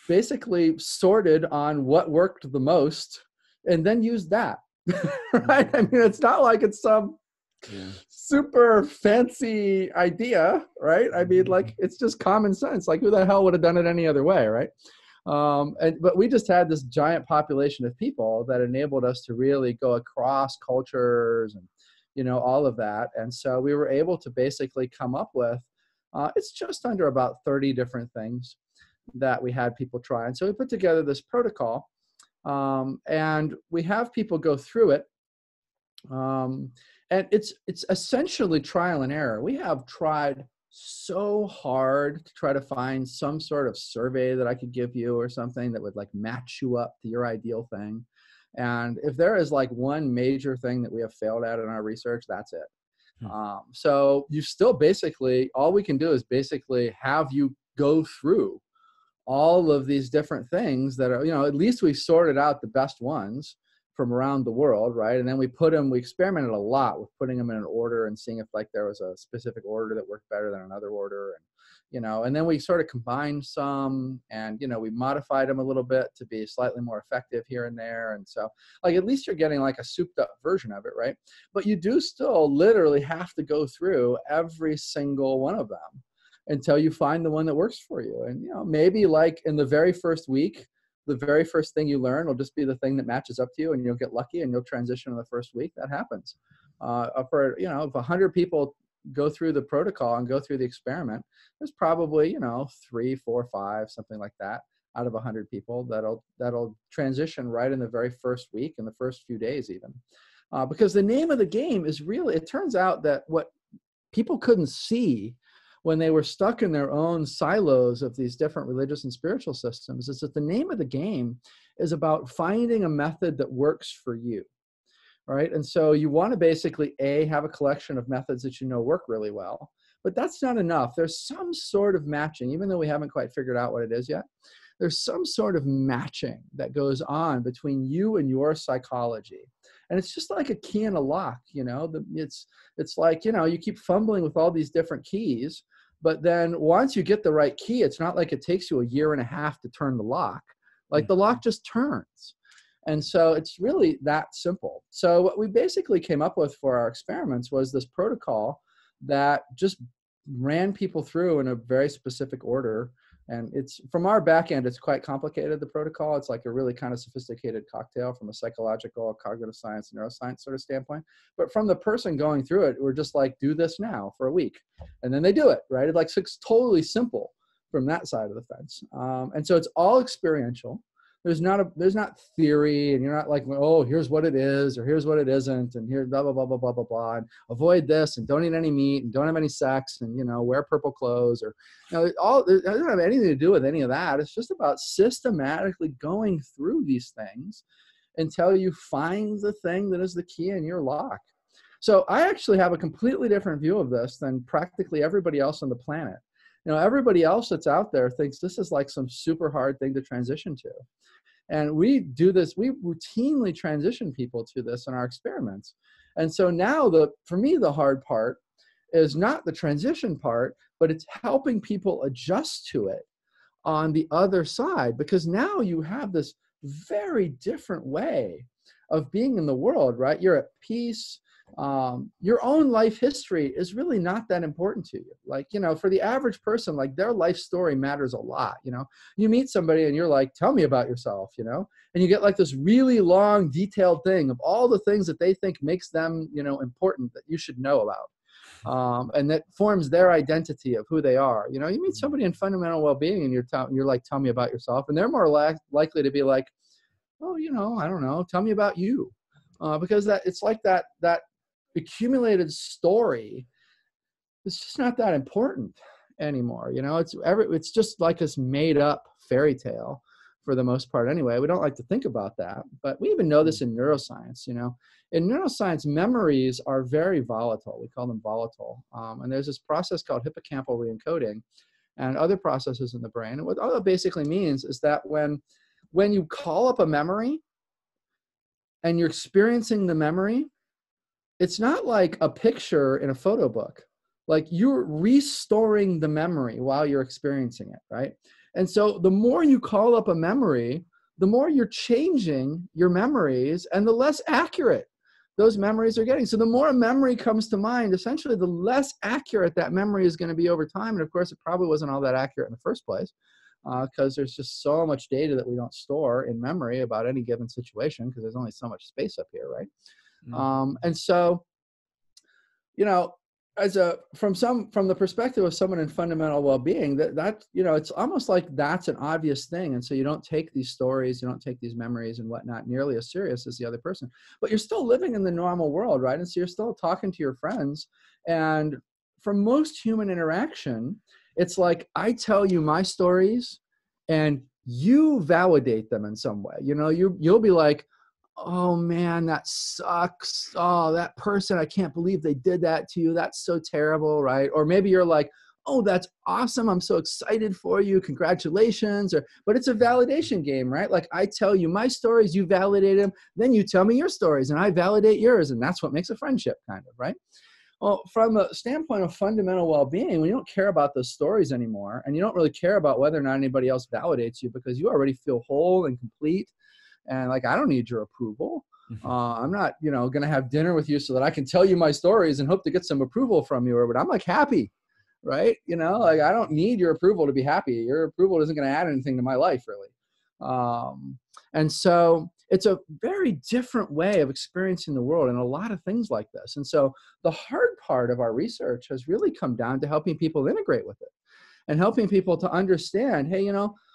basically sorted on what worked the most and then used that. Right? I mean, it's not like it's some super fancy idea, right? I mean, like it's just common sense. Like who the hell would have done it any other way, right? But we just had this giant population of people that enabled us to really go across cultures and, all of that. And so we were able to basically come up with, it's just under about 30 different things that we had people try. And so we put together this protocol and we have people go through it. And it's essentially trial and error. We have tried so hard to try to find some sort of survey that I could give you or something that would like match you up to your ideal thing. And if there is like one major thing that we have failed at in our research, that's it. So you still basically, all we can do is basically have you go through all of these different things that are, at least we sorted out the best ones from around the world, right? And then we experimented a lot with putting them in an order and seeing if like there was a specific order that worked better than another order. And, and then we sort of combined some and, we modified them a little bit to be slightly more effective here and there. And so like, at least you're getting like a souped up version of it, right? But you do still literally have to go through every single one of them until you find the one that works for you. And, maybe like in the very first week, the very first thing you learn will just be the thing that matches up to you and you'll get lucky and you'll transition in the first week. That happens. If 100 people go through the protocol and go through the experiment, there's probably, 3, 4, 5, something like that out of 100 people that'll transition right in the very first week, in the first few days even. Because the name of the game is really, it turns out that what people couldn't see when they were stuck in their own silos of these different religious and spiritual systems is that the name of the game is about finding a method that works for you. Right. And so you want to basically have a collection of methods that you know work really well, but that's not enough. There's some sort of matching, even though we haven't quite figured out what it is yet. There's some sort of matching that goes on between you and your psychology. And it's just like a key in a lock, it's like, you keep fumbling with all these different keys, but then once you get the right key, it's not like it takes you a year and a half to turn the lock. Like the lock just turns. And so it's really that simple. So what we basically came up with for our experiments was this protocol that just ran people through in a very specific order. And it's, from our back end, it's quite complicated, the protocol. It's like a really kind of sophisticated cocktail from a psychological, cognitive science, neuroscience sort of standpoint. But from the person going through it, we're just like, do this now for a week. And then they do it, right? It's totally simple from that side of the fence. And so it's all experiential. There's not theory, and you're not like, oh, here's what it is, or here's what it isn't, and here, blah, blah, blah, blah, blah, blah, blah, and avoid this, and don't eat any meat, and don't have any sex, and, wear purple clothes, or, it doesn't have anything to do with any of that. It's just about systematically going through these things until you find the thing that is the key in your lock. So I actually have a completely different view of this than practically everybody else on the planet. Everybody else that's out there thinks this is like some super hard thing to transition to. And we do this, we routinely transition people to this in our experiments. And so now for me, the hard part is not the transition part, but it's helping people adjust to it on the other side, because now you have this very different way of being in the world, right? You're at peace. Your own life history is really not that important to you. Like, for the average person, like their life story matters a lot. You meet somebody and you're like, tell me about yourself, and you get like this really long, detailed thing of all the things that they think makes them, important that you should know about. And that forms their identity of who they are. You meet somebody in fundamental well-being and you're like, tell me about yourself. And they're more likely to be like, oh, I don't know, tell me about you. Because it's like that accumulated story, it's just not that important anymore. It's just like this made up fairy tale for the most part anyway. We don't like to think about that, but we even know this in neuroscience. In neuroscience, memories are very volatile. We call them volatile. And there's this process called hippocampal reencoding and other processes in the brain. And what all that basically means is that when you call up a memory and you're experiencing the memory, it's not like a picture in a photo book. Like you're restoring the memory while you're experiencing it, right? And so the more you call up a memory, the more you're changing your memories and the less accurate those memories are getting. So the more a memory comes to mind, essentially the less accurate that memory is going to be over time. And of course, it probably wasn't all that accurate in the first place because there's just so much data that we don't store in memory about any given situation because there's only so much space up here, right? And so, from the perspective of someone in fundamental well-being, that it's almost like that's an obvious thing. And so you don't take these stories, you don't take these memories and whatnot nearly as serious as the other person, but you're still living in the normal world, right? And so you're still talking to your friends. And for most human interaction, it's like, I tell you my stories and you validate them in some way. You'll be like, oh man, that sucks. Oh, that person, I can't believe they did that to you. That's so terrible, right? Or maybe you're like, oh, that's awesome. I'm so excited for you. Congratulations. But it's a validation game, right? Like I tell you my stories, you validate them. Then you tell me your stories and I validate yours. And that's what makes a friendship kind of, right? Well, from a standpoint of fundamental well-being, when you don't care about those stories anymore, and you don't really care about whether or not anybody else validates you because you already feel whole and complete, and like, I don't need your approval. I'm not, going to have dinner with you so that I can tell you my stories and hope to get some approval from you, but I'm like happy, right? Like I don't need your approval to be happy. Your approval isn't going to add anything to my life really. And so it's a very different way of experiencing the world and a lot of things like this. And so the hard part of our research has really come down to helping people integrate with it and helping people to understand, hey,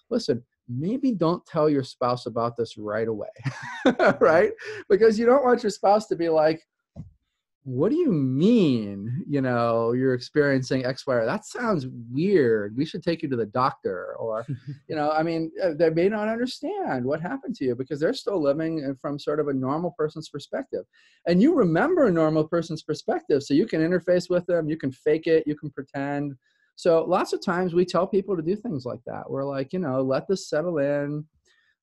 listen, maybe don't tell your spouse about this right away, right? Because you don't want your spouse to be like, what do you mean, you're experiencing X, Y, or that sounds weird. We should take you to the doctor. Or, they may not understand what happened to you because they're still living from sort of a normal person's perspective. And you remember a normal person's perspective, so you can interface with them, you can fake it, you can pretend. So lots of times we tell people to do things like that. We're like, let this settle in.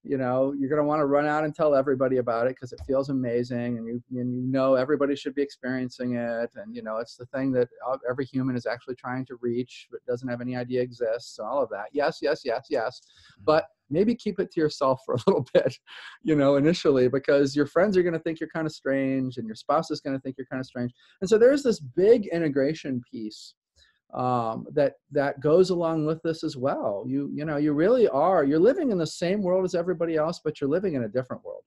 You're going to want to run out and tell everybody about it because it feels amazing, and everybody should be experiencing it, and it's the thing that every human is actually trying to reach but doesn't have any idea exists, and all of that. Yes, yes, yes, yes. But maybe keep it to yourself for a little bit, initially, because your friends are going to think you're kind of strange, and your spouse is going to think you're kind of strange. And so there's this big integration piece that goes along with this as well. You really are, you're living in the same world as everybody else, but you're living in a different world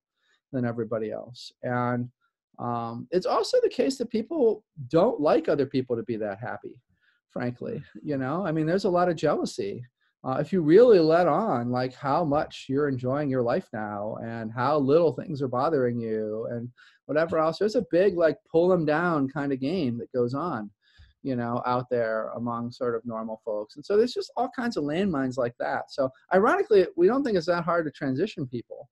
than everybody else. And it's also the case that people don't like other people to be that happy, frankly. There's a lot of jealousy. If you really let on like how much you're enjoying your life now and how little things are bothering you and whatever else, there's a big like pull them down kind of game that goes on out there among sort of normal folks. And so there's just all kinds of landmines like that. So ironically, we don't think it's that hard to transition people,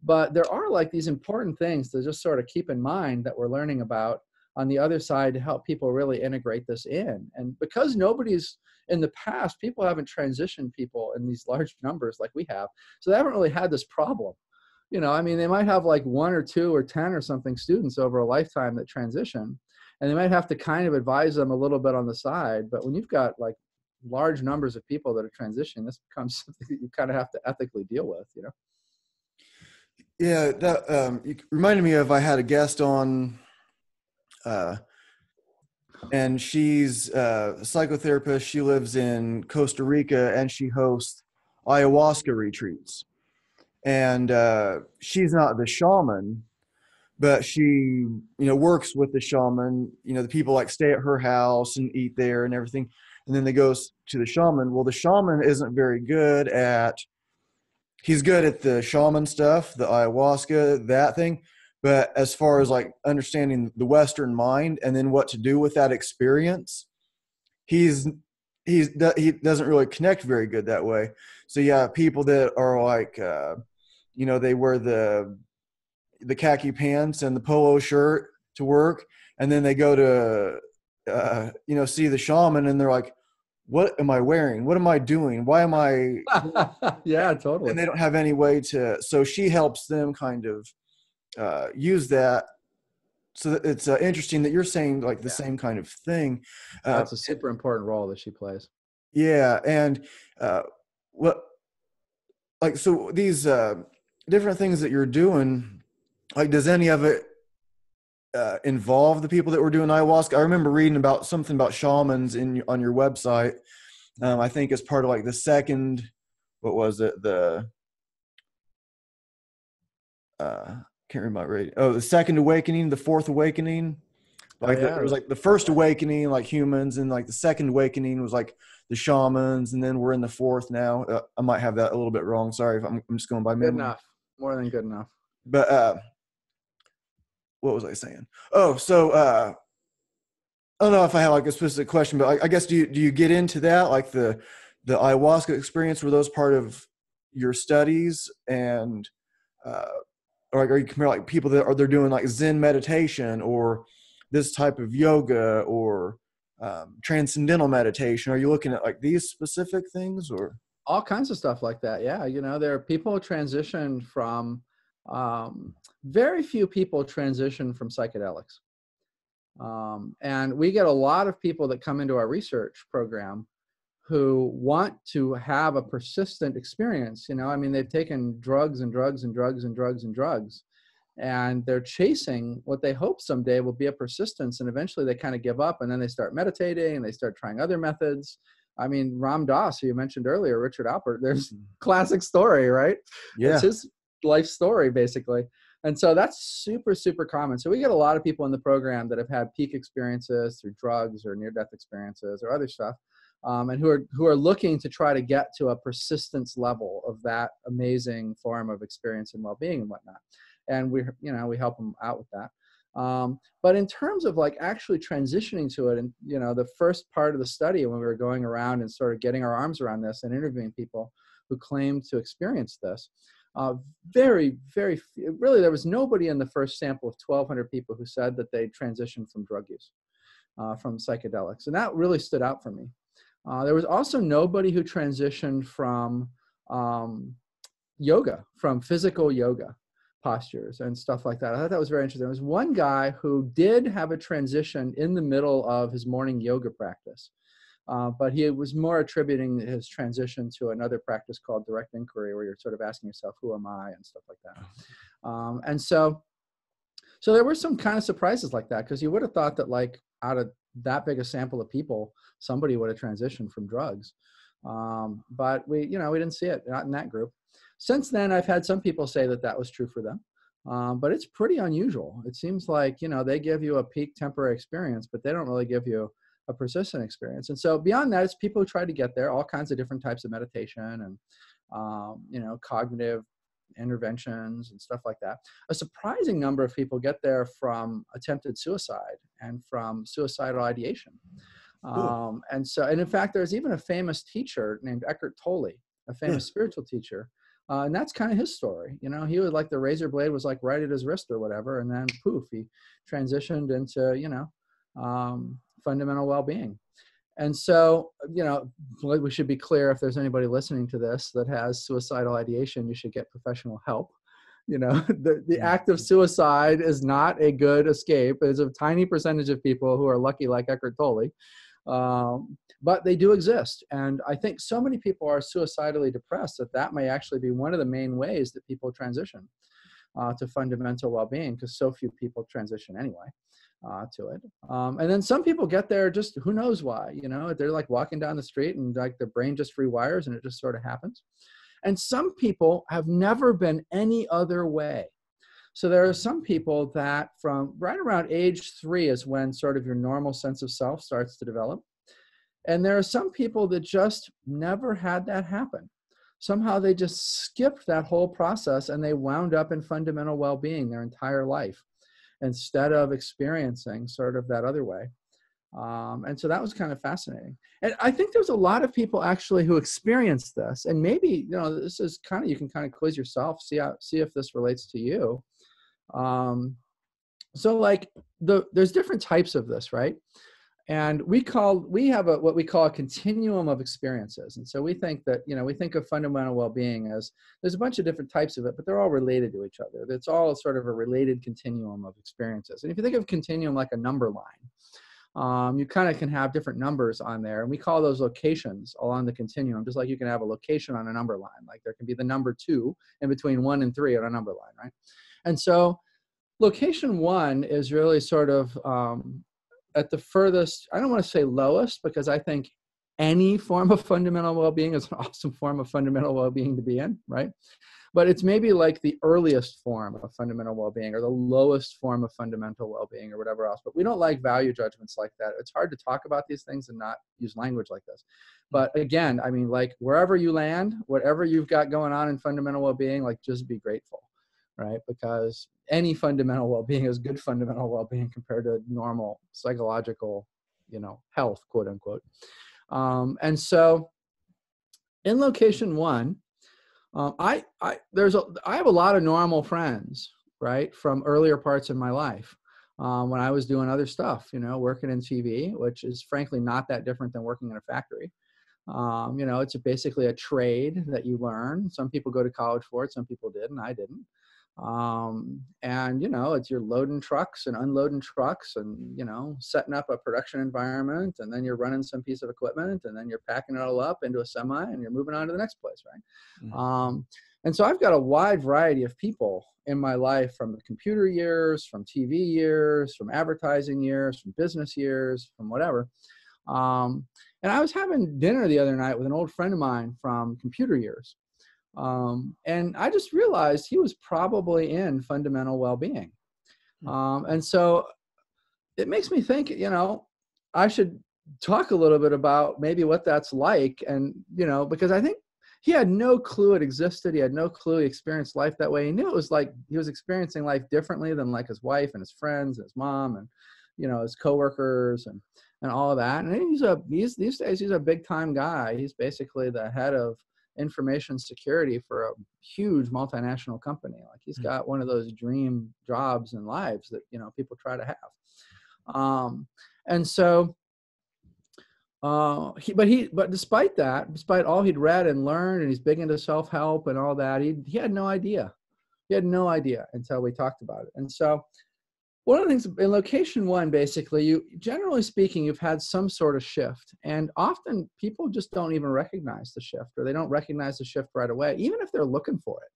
but there are like these important things to just sort of keep in mind that we're learning about on the other side to help people really integrate this in. And because nobody's in the past, people haven't transitioned people in these large numbers like we have. So they haven't really had this problem. They might have like 1 or 2 or 10 or something students over a lifetime that transition. And they might have to kind of advise them a little bit on the side. But when you've got like large numbers of people that are transitioning, this becomes something that you kind of have to ethically deal with, Yeah, that you reminded me of, I had a guest on, and she's a psychotherapist. She lives in Costa Rica, and she hosts ayahuasca retreats. And she's not the shaman, but she, works with the shaman. The people like stay at her house and eat there and everything. And then they go to the shaman. Well, the shaman isn't very good at, he's good at the shaman stuff, the ayahuasca, that thing. But as far as like understanding the Western mind and then what to do with that experience, he doesn't really connect very good that way. So yeah, people that are like, they wear the khaki pants and the polo shirt to work, and then they go to see the shaman, and they're like, what am I wearing? What am I doing? Why am I? Yeah, totally. And they don't have any way to. So she helps them kind of use that. So it's interesting that you're saying like the same kind of thing. That's a super important role that she plays. Yeah, and what, like, so these different things that you're doing, like, does any of it involve the people that were doing ayahuasca? I remember reading about something about shamans on your website. I think as part of like the second, what was it? Can't remember right. Oh, the second awakening, the fourth awakening. Like there was like the first awakening, like humans, and like the second awakening was like the shamans, and then we're in the fourth now. I might have that a little bit wrong. Sorry if I'm just going by memory. Good enough. More than good enough. But what was I saying? Oh, so I don't know if I have like a specific question, but I guess do you get into that, like the ayahuasca experience? Were those part of your studies? And or are you compare like people that they're doing like Zen meditation or this type of yoga or transcendental meditation? Are you looking at like these specific things or all kinds of stuff like that? Yeah, there are people transition from very few people transition from psychedelics. And we get a lot of people that come into our research program who want to have a persistent experience. They've taken drugs and drugs and drugs and drugs and drugs, and they're chasing what they hope someday will be a persistence. And eventually they kind of give up, and then they start meditating and they start trying other methods. Ram Dass, who you mentioned earlier, Richard Alpert, there's classic story, right? Yeah. It's his life story, basically. And so that's super, super common. So we get a lot of people in the program that have had peak experiences through drugs or near-death experiences or other stuff, and who are looking to try to get to a persistence level of that amazing form of experience and well-being and whatnot. And we help them out with that. But in terms of like actually transitioning to it, and the first part of the study when we were going around and sort of getting our arms around this and interviewing people who claimed to experience this, very, very, really there was nobody in the first sample of 1,200 people who said that they transitioned from drug use, from psychedelics. And that really stood out for me. There was also nobody who transitioned from yoga, from physical yoga postures and stuff like that. I thought that was very interesting. There was one guy who did have a transition in the middle of his morning yoga practice, but he was more attributing his transition to another practice called direct inquiry, where you're sort of asking yourself, who am I, and stuff like that. And so there were some kind of surprises like that, because you would have thought that like out of that big a sample of people, somebody would have transitioned from drugs. But we didn't see it, not in that group. Since then, I've had some people say that that was true for them, but it's pretty unusual. It seems like, they give you a peak temporary experience, but they don't really give you a persistent experience. And so beyond that, it's people who try to get there, all kinds of different types of meditation and, cognitive interventions and stuff like that. A surprising number of people get there from attempted suicide and from suicidal ideation. Cool. And in fact, there's even a famous teacher named Eckhart Tolle, a famous spiritual teacher. And that's kind of his story. He was like, the razor blade was like right at his wrist or whatever. And then poof, he transitioned into, fundamental well-being. And so, we should be clear, if there's anybody listening to this that has suicidal ideation, you should get professional help. The act of suicide is not a good escape. There's a tiny percentage of people who are lucky like Eckhart Tolle. But they do exist. And I think so many people are suicidally depressed that may actually be one of the main ways that people transition to fundamental well-being, because so few people transition anyway to it. And then some people get there just who knows why, they're like walking down the street and like their brain just rewires and it just sort of happens. And some people have never been any other way. So there are some people that from right around age 3 is when sort of your normal sense of self starts to develop. And there are some people that just never had that happen. Somehow they just skipped that whole process and they wound up in fundamental well-being their entire life instead of experiencing sort of that other way. And so that was kind of fascinating. And I think there's a lot of people actually who experience this. And maybe, this is kind of, you can kind of quiz yourself, see if this relates to you. So like there's different types of this, right? And we have what we call a continuum of experiences. And so we think that, we think of fundamental well-being as there's a bunch of different types of it, but they're all related to each other. It's all sort of a related continuum of experiences. And if you think of continuum like a number line, you kind of can have different numbers on there. And we call those locations along the continuum, just like you can have a location on a number line. Like there can be the number 2 in between 1 and 3 on a number line, right? And so location 1 is really sort of at the furthest, I don't want to say lowest, because I think any form of fundamental well-being is an awesome form of fundamental well-being to be in, right? But it's maybe like the earliest form of fundamental well-being or the lowest form of fundamental well-being or whatever else. But we don't like value judgments like that. It's hard to talk about these things and not use language like this. But again, I mean, like wherever you land, whatever you've got going on in fundamental well-being, like just be grateful, right? Because any fundamental well-being is good fundamental well-being compared to normal psychological, health, quote unquote. And so in location 1, I have a lot of normal friends, right, from earlier parts of my life when I was doing other stuff, working in TV, which is frankly not that different than working in a factory. It's basically a trade that you learn. Some people go to college for it, some people did, and I didn't. And it's you're loading trucks and unloading trucks and setting up a production environment, and then you're running some piece of equipment, and then you're packing it all up into a semi and you're moving on to the next place, right? And so I've got a wide variety of people in my life, from the computer years, from TV years, from advertising years, from business years, from whatever. And I was having dinner the other night with an old friend of mine from computer years. And I just realized he was probably in fundamental well-being. And so it makes me think, I should talk a little bit about maybe what that's like. And, because I think he had no clue it existed. He had no clue he experienced life that way. He knew it was like he was experiencing life differently than like his wife and his friends and his mom and, you know, his coworkers and all of that. And these days, he's a big time guy. He's basically the head of information security for a huge multinational company. Like he's got one of those dream jobs and lives that, you know, people try to have. And so, but despite that, despite all he'd read and learned, and he's big into self-help and all that, he had no idea. He had no idea until we talked about it. And so one of the things in location one, basically, generally speaking, you've had some sort of shift, and often people just don't even recognize the shift, or they don't recognize the shift right away, even if they're looking for it.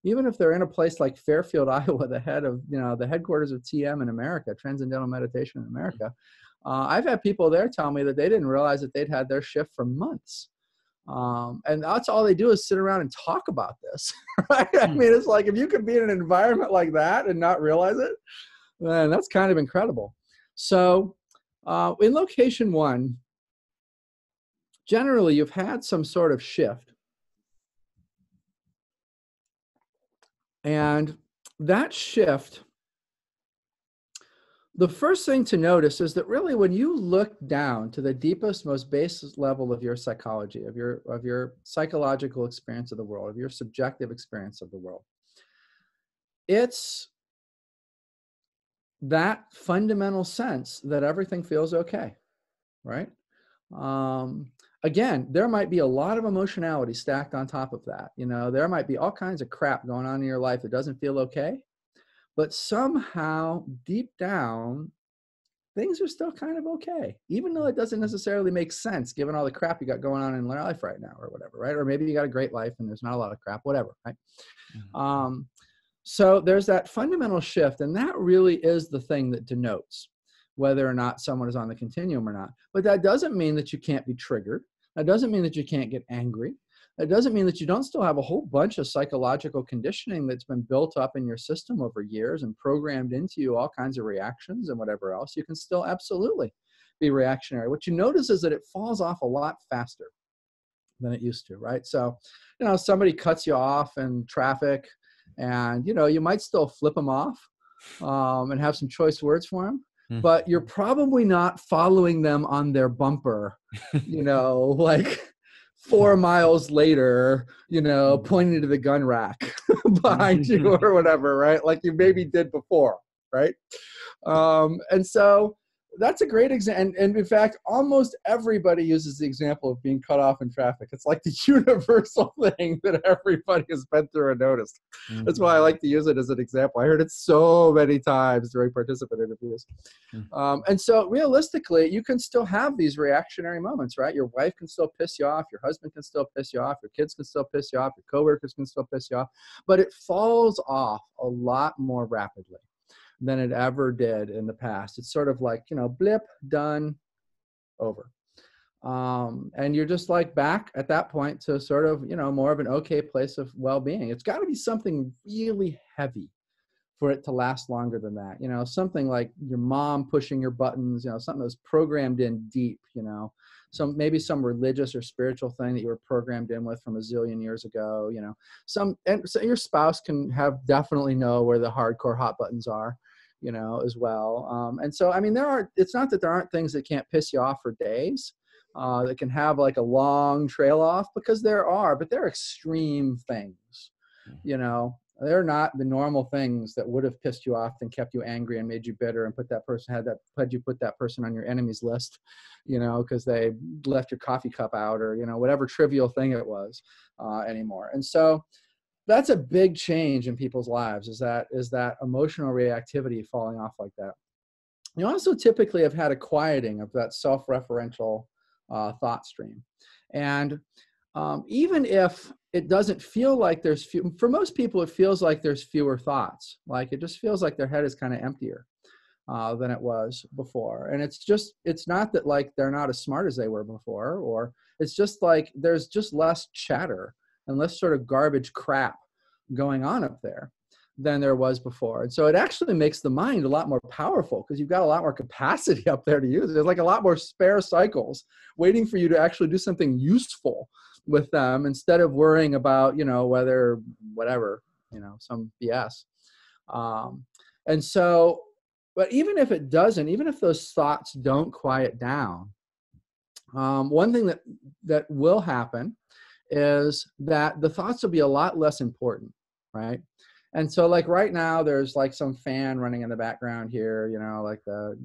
Even if they're in a place like Fairfield, Iowa, the headquarters of TM in America, Transcendental Meditation in America, I've had people there tell me that they didn't realize that they'd had their shift for months. And that's all they do is sit around and talk about this. Right? I mean, it's like if you could be in an environment like that and not realize it, then that's kind of incredible. So in location one, generally you've had some sort of shift. And that shift, the first thing to notice is that really when you look down to the deepest, most basic level of your psychology, of your psychological experience of the world, of your subjective experience of the world, it's that fundamental sense that everything feels okay, right? Again, there might be a lot of emotionality stacked on top of that. You know, there might be all kinds of crap going on in your life that doesn't feel okay, but somehow deep down, things are still kind of okay, even though it doesn't necessarily make sense given all the crap you got going on in life right now or whatever, right? Or maybe you got a great life and there's not a lot of crap, whatever, right? So there's that fundamental shift, and that really is the thing that denotes whether or not someone is on the continuum or not. But that doesn't mean that you can't be triggered. That doesn't mean that you can't get angry. That doesn't mean that you don't still have a whole bunch of psychological conditioning that's been built up in your system over years and programmed into you, all kinds of reactions and whatever else. You can still absolutely be reactionary. What you notice is that it falls off a lot faster than it used to, right? So, you know, somebody cuts you off in traffic, and, you know, you might still flip them off and have some choice words for them, but you're probably not following them on their bumper, you know, like 4 miles later, you know, pointing to the gun rack behind you or whatever, right? Like you maybe did before, right? And so that's a great example. And in fact, almost everybody uses the example of being cut off in traffic. It's like the universal thing that everybody has been through and noticed. That's why I like to use it as an example. I heard it so many times during participant interviews. And so realistically, you can still have these reactionary moments, right? Your wife can still piss you off. Your husband can still piss you off. Your kids can still piss you off. Your coworkers can still piss you off. But it falls off a lot more rapidly than it ever did in the past. It's sort of like, you know, blip, done, over. And you're just like back at that point to sort of, you know, more of an okay place of well-being. It's got to be something really heavy for it to last longer than that. You know, something like your mom pushing your buttons, you know, something that's programmed in deep, you know, maybe some religious or spiritual thing that you were programmed in with from a zillion years ago, you know, and so your spouse can definitely know where the hardcore hot buttons are, you know, as well. And so, I mean, it's not that there aren't things that can't piss you off for days, that can have like a long trail off, because there are, but they're extreme things, you know. They're not the normal things that would have pissed you off and kept you angry and made you bitter and put that person on your enemies list, you know, because they left your coffee cup out, or, you know, whatever trivial thing it was, anymore. And so that's a big change in people's lives, is that emotional reactivity falling off like that. You also typically have had a quieting of that self-referential thought stream. And even if it doesn't feel like for most people, it feels like there's fewer thoughts. Like it just feels like their head is kind of emptier than it was before. And it's not that like they're not as smart as they were before, or it's just like there's just less chatter and less sort of garbage crap going on up there than there was before. And so it actually makes the mind a lot more powerful, because you've got a lot more capacity up there to use. There's like a lot more spare cycles waiting for you to actually do something useful with them instead of worrying about, whether whatever, some BS. And so, but even if it doesn't, even if those thoughts don't quiet down, one thing that will happen is that the thoughts will be a lot less important, right? And so like right now, there's like some fan running in the background here, like the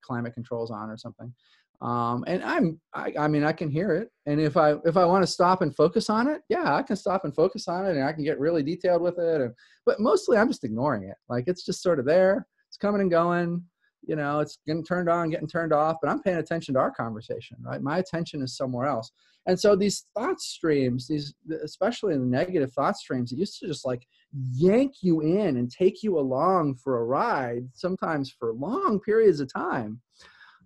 climate controls on or something. And I mean, I can hear it. And if I want to stop and focus on it, yeah, I can stop and focus on it, and I can get really detailed with it. But mostly I'm just ignoring it. Like it's just sort of there. It's coming and going. It's getting turned on, getting turned off, but I'm paying attention to our conversation, right? My attention is somewhere else. And so these thought streams, especially the negative thought streams, it used to just like yank you in and take you along for a ride, sometimes for long periods of time.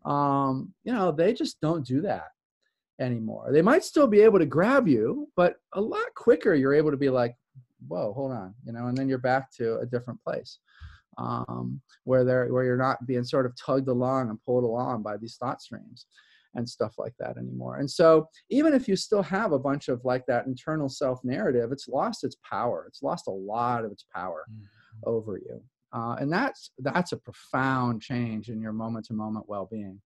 They just don't do that anymore. They might still be able to grab you, but a lot quicker you're able to be like, whoa, hold on, and then you're back to a different place. Where you're not being sort of tugged along and pulled along by these thought streams and stuff like that anymore. And so even if you still have a bunch of like that internal self narrative, it's lost its power. It's lost a lot of its power over you. And that's a profound change in your moment to moment well-being.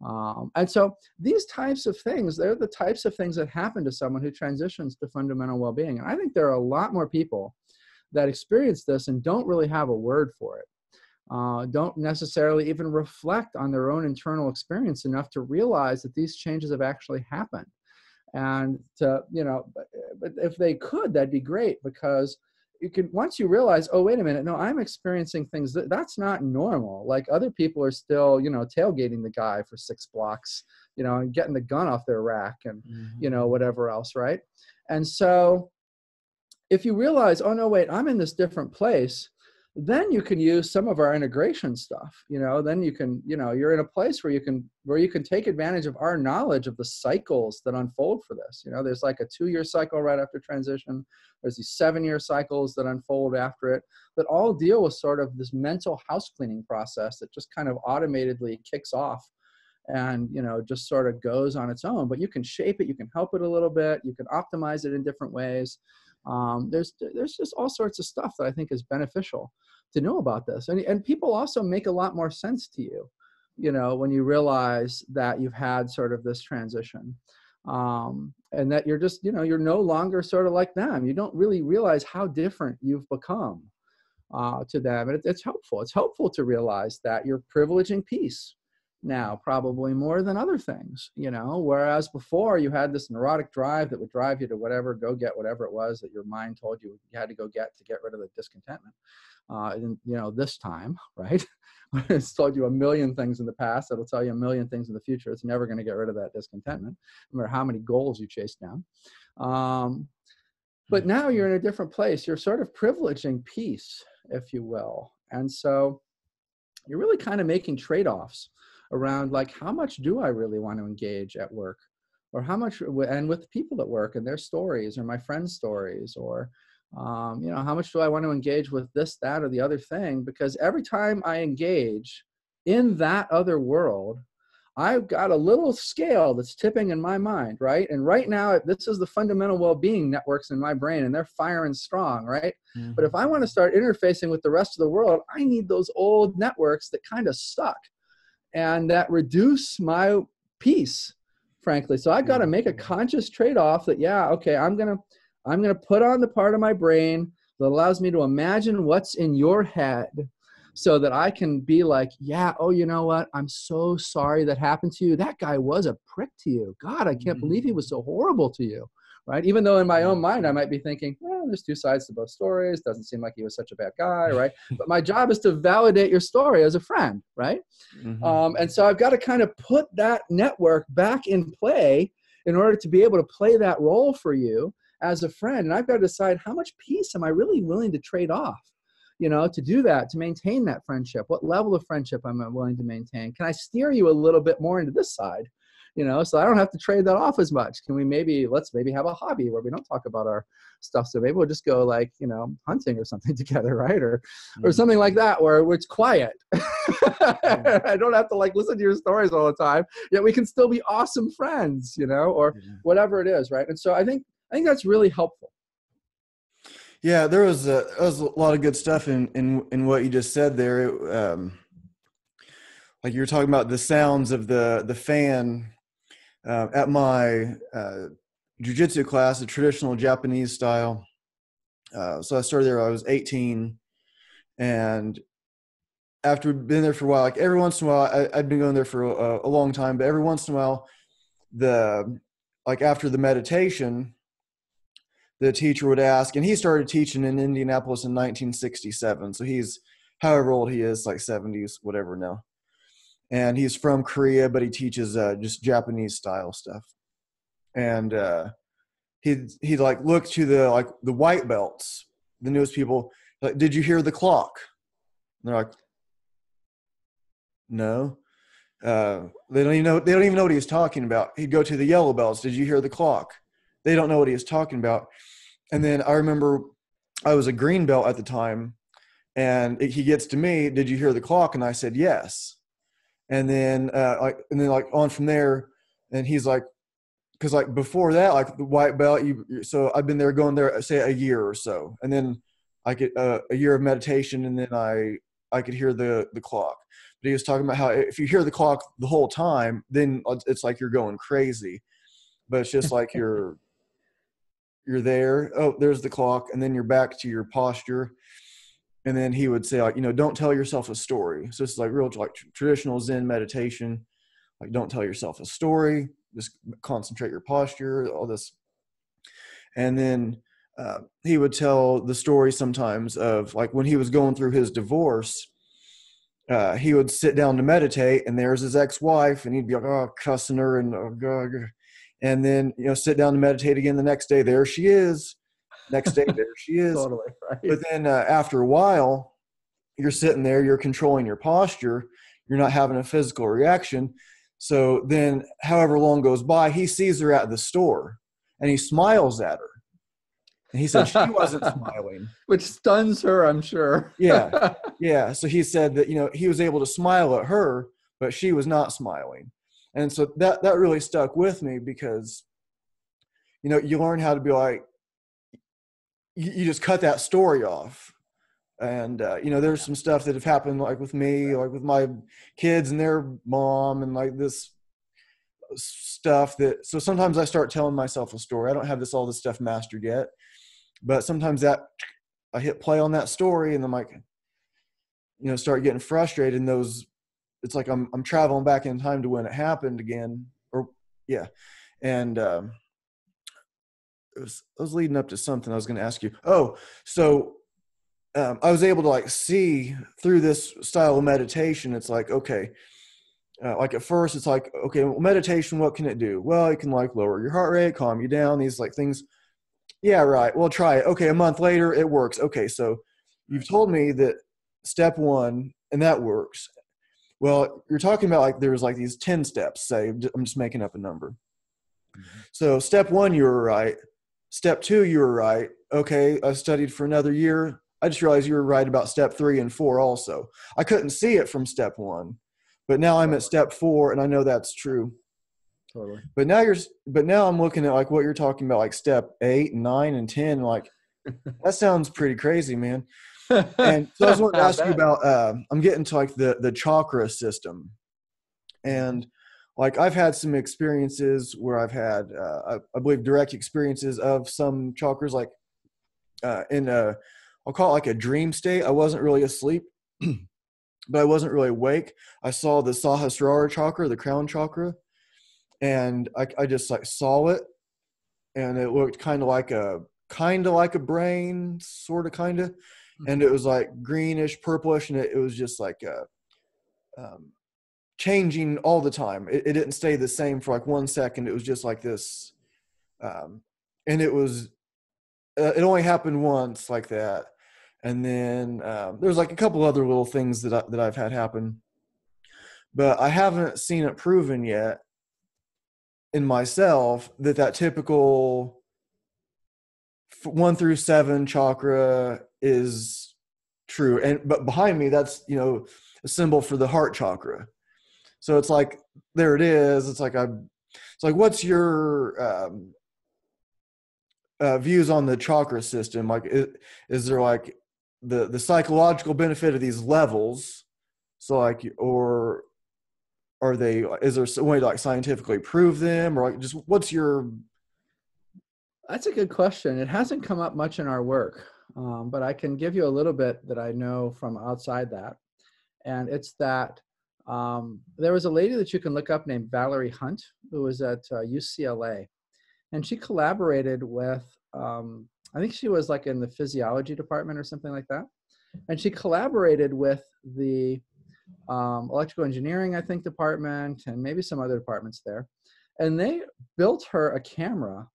And so these types of things, they're the types of things that happen to someone who transitions to fundamental well-being. And I think there are a lot more people that experience this and don't really have a word for it. Don't necessarily even reflect on their own internal experience enough to realize that these changes have actually happened. And but if they could, that'd be great, because you could, once you realize, oh, wait a minute, no, I'm experiencing things that's not normal. Like other people are still, tailgating the guy for 6 blocks, and getting the gun off their rack and, whatever else, right? And so if you realize, oh, no, wait, I'm in this different place, then you can use some of our integration stuff. Then you can, you're in a place where you can take advantage of our knowledge of the cycles that unfold for this. There's like a 2-year cycle right after transition. There's these 7-year cycles that unfold after it that all deal with sort of this mental house cleaning process that just kind of automatedly kicks off and, just sort of goes on its own. But you can shape it, you can help it a little bit, you can optimize it in different ways. There's just all sorts of stuff that I think is beneficial to know about this. And people also make a lot more sense to you, when you realize that you've had sort of this transition. And that you're just, you're no longer sort of like them. You don't really realize how different you've become to them. And it's helpful. It's helpful to realize that you're privileging peace now, probably more than other things, whereas before you had this neurotic drive that would drive you to whatever, go get whatever it was that your mind told you had to go get to get rid of the discontentment. And, this time, right? It's told you a million things in the past. It'll tell you a million things in the future. It's never going to get rid of that discontentment, no matter how many goals you chase down. But now you're in a different place. You're sort of privileging peace, if you will. And so you're really kind of making trade-offs around like, how much do I really want to engage at work, or how much, and with people at work and their stories, or my friends' stories, or, how much do I want to engage with this, that, or the other thing? Because every time I engage in that other world, I've got a little scale that's tipping in my mind, right? And right now, this is the fundamental well-being networks in my brain, and they're firing strong, right? Mm-hmm. But if I want to start interfacing with the rest of the world, I need those old networks that kind of suck and that reduce my peace, frankly. So I got to make a conscious trade-off that, yeah, okay, I'm gonna put on the part of my brain that allows me to imagine what's in your head, so that I can be like, yeah, oh, you know what? I'm so sorry that happened to you. That guy was a prick to you. God, I can't believe he was so horrible to you, right? Even though in my own mind, I might be thinking, well, there's 2 sides to both stories. Doesn't seem like he was such a bad guy, right? But my job is to validate your story as a friend, right? Mm-hmm. And so I've got to kind of put that network back in play in order to be able to play that role for you as a friend. And I've got to decide, how much peace am I really willing to trade off? To do that, to maintain that friendship. What level of friendship am I willing to maintain? Can I steer you a little bit more into this side, so I don't have to trade that off as much. Can we let's maybe have a hobby where we don't talk about our stuff. So maybe we'll just go like, hunting or something together, right? Or something like that where it's quiet. I don't have to like listen to your stories all the time, yet we can still be awesome friends, or whatever it is, right? And so I think that's really helpful. Yeah, there was a lot of good stuff in what you just said there. Like you were talking about the sounds of the fan at my jiu-jitsu class, a traditional Japanese style. So I started there when I was 18, and after we'd been there for a while, like every once in a while, I'd been going there for a long time, but every once in a while, after the meditation, the teacher would ask, and he started teaching in Indianapolis in 1967. So he's however old he is, like 70s, whatever now. And he's from Korea, but he teaches just Japanese style stuff. And he'd like look to the white belts, the newest people, like, did you hear the clock? And they're like, no. They don't even know what he was talking about. He'd go to the yellow belts. Did you hear the clock? They don't know what he was talking about. And then I remember I was a green belt at the time, and he gets to me, did you hear the clock? And I said, yes. And then on from there, and he's like, because like before that, like the white belt, so I've been there going there, say a year or so. And then I get a year of meditation, and then I could hear the clock. But he was talking about how if you hear the clock the whole time, then it's like you're going crazy. But it's just like you're there. Oh, there's the clock. And then you're back to your posture. And then he would say, like, don't tell yourself a story. So it's like real, like traditional Zen meditation. Like, don't tell yourself a story. Just concentrate your posture, all this. And then he would tell the story sometimes of like when he was going through his divorce, he would sit down to meditate, and there's his ex-wife, and he'd be like, oh, cussing her, and oh god. And then sit down to meditate again the next day. There she is. Next day, there she is. Totally right. But then after a while, you're sitting there, you're controlling your posture, you're not having a physical reaction. So then, however long goes by, he sees her at the store, and he smiles at her. And he said she wasn't smiling, which stuns her, I'm sure. Yeah. So he said that he was able to smile at her, but she was not smiling. And so that really stuck with me because, you learn how to be like, you just cut that story off. And, there's some stuff that have happened like with me, like with my kids and their mom and like this stuff so sometimes I start telling myself a story. I don't have all this stuff mastered yet, but sometimes that I hit play on that story and I'm like, start getting frustrated and it's like I'm traveling back in time to when it happened again And I was leading up to something I was going to ask you. Oh, so I was able to like see through this style of meditation. It's like, okay, like at first it's like, okay, well, meditation, what can it do? Well, it can like lower your heart rate, calm you down, these like things. Yeah, right. Well, try it. Okay. A month later it works. Okay. So you've told me that step one and that works. Well, you're talking about like, there's like these 10 steps, say, I'm just making up a number. Mm-hmm. So step one, you were right. Step two, you were right. Okay. I studied for another year. I just realized you were right about step 3 and 4 also. I couldn't see it from step 1, but now I'm at step 4 and I know that's true. Totally. But now I'm looking at like what you're talking about, like step 8 and 9 and 10, like that sounds pretty crazy, man. And so I was wanting to ask you about, I'm getting to like the chakra system. And like I've had some experiences where I've had, I believe direct experiences of some chakras, like I'll call it like a dream state. I wasn't really asleep, but I wasn't really awake. I saw the Sahasrara chakra, the crown chakra, and I just like saw it, and it looked kind of like a brain, sort of, kind of, and it was like greenish, purplish, and it was just like changing all the time. It didn't stay the same for like 1 second. It was just like this, and it was it only happened once like that. And then there's like a couple other little things that I've had happen, but I haven't seen it proven yet. in myself that typical 1 through 7 chakra is true. But behind me, that's, a symbol for the heart chakra. So it's like, there it is. It's like, what's your views on the chakra system? Like, is there like the psychological benefit of these levels? So like, or is there some way to like scientifically prove them, or like just what's your? That's a good question. It hasn't come up much in our work, but I can give you a little bit that I know from outside that. And it's that there was a lady that you can look up named Valerie Hunt, who was at UCLA. And she collaborated with, I think she was like in the physiology department or something like that. And she collaborated with the electrical engineering, I think, department, and maybe some other departments there. And they built her a camera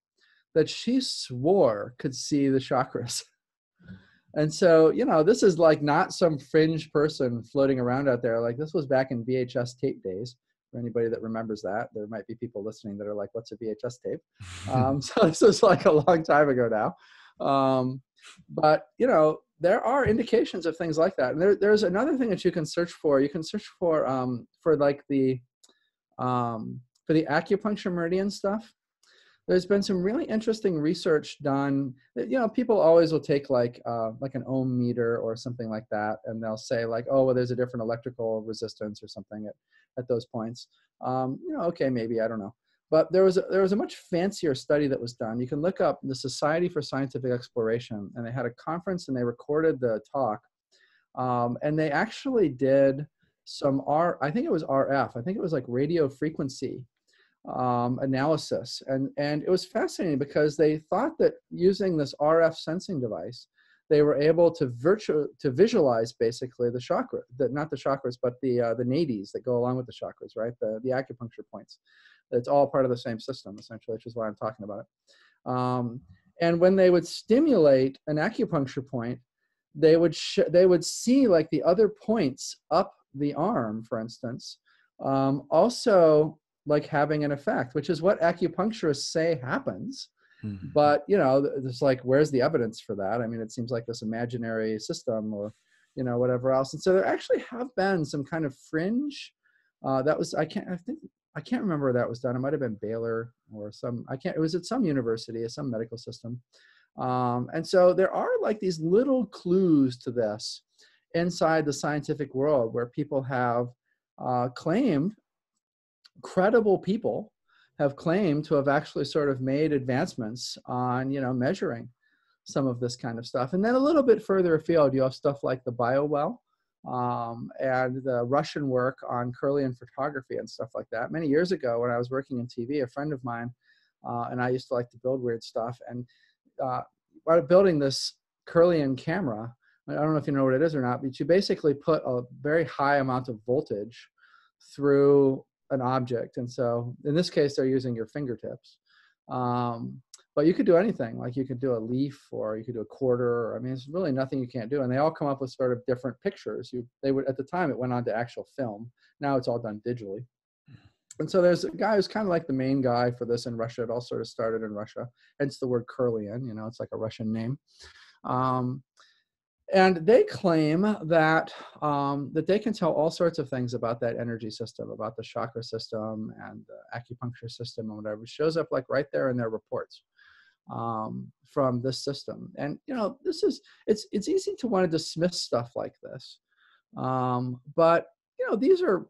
that she swore could see the chakras. And so, this is like not some fringe person floating around out there. Like, this was back in VHS tape days. For anybody that remembers that, there might be people listening that are like, what's a VHS tape? So this was like a long time ago now. But, there are indications of things like that. And there's another thing that you can search for. You can search for like for the acupuncture meridian stuff. There's been some really interesting research done. People always will take like an ohm meter or something like that, and they'll say like, oh, well, there's a different electrical resistance or something at those points. Okay, maybe, I don't know. But there was a much fancier study that was done. You can look up the Society for Scientific Exploration, and they had a conference and they recorded the talk, and they actually did some I think it was RF. I think it was like radio frequency analysis. And it was fascinating because they thought that using this RF sensing device, they were able to visualize basically the chakra, not the chakras, but the nadis that go along with the chakras, right? The acupuncture points. It's all part of the same system, essentially, which is why I'm talking about it. And when they would stimulate an acupuncture point, they would see like the other points up the arm, for instance, also like having an effect, which is what acupuncturists say happens. Mm-hmm. But, it's like, where's the evidence for that? I mean, it seems like this imaginary system or, whatever else. And so there actually have been some kind of fringe I can't remember where that was done. It might've been Baylor or it was at some university, some medical system. And so there are like these little clues to this inside the scientific world where people have claimed, credible people have claimed to have actually sort of made advancements on, measuring some of this kind of stuff. And then a little bit further afield, you have stuff like the BioWell and the Russian work on Kirlian photography and stuff like that. Many years ago when I was working in TV, a friend of mine and I used to like to build weird stuff. And while building this Kirlian camera, I don't know if you know what it is or not, but you basically put a very high amount of voltage through an object. And so in this case, they're using your fingertips. But you could do anything, like you could do a leaf or you could do a quarter. I mean, there's really nothing you can't do. And they all come up with sort of different pictures. They would, at the time, it went on to actual film. Now it's all done digitally. And so there's a guy who's kind of like the main guy for this in Russia. It all sort of started in Russia. Hence the word Kirlian, it's like a Russian name. And they claim that that they can tell all sorts of things about that energy system, about the chakra system and the acupuncture system and whatever. It shows up like right there in their reports from this system. And it's easy to want to dismiss stuff like this, but these are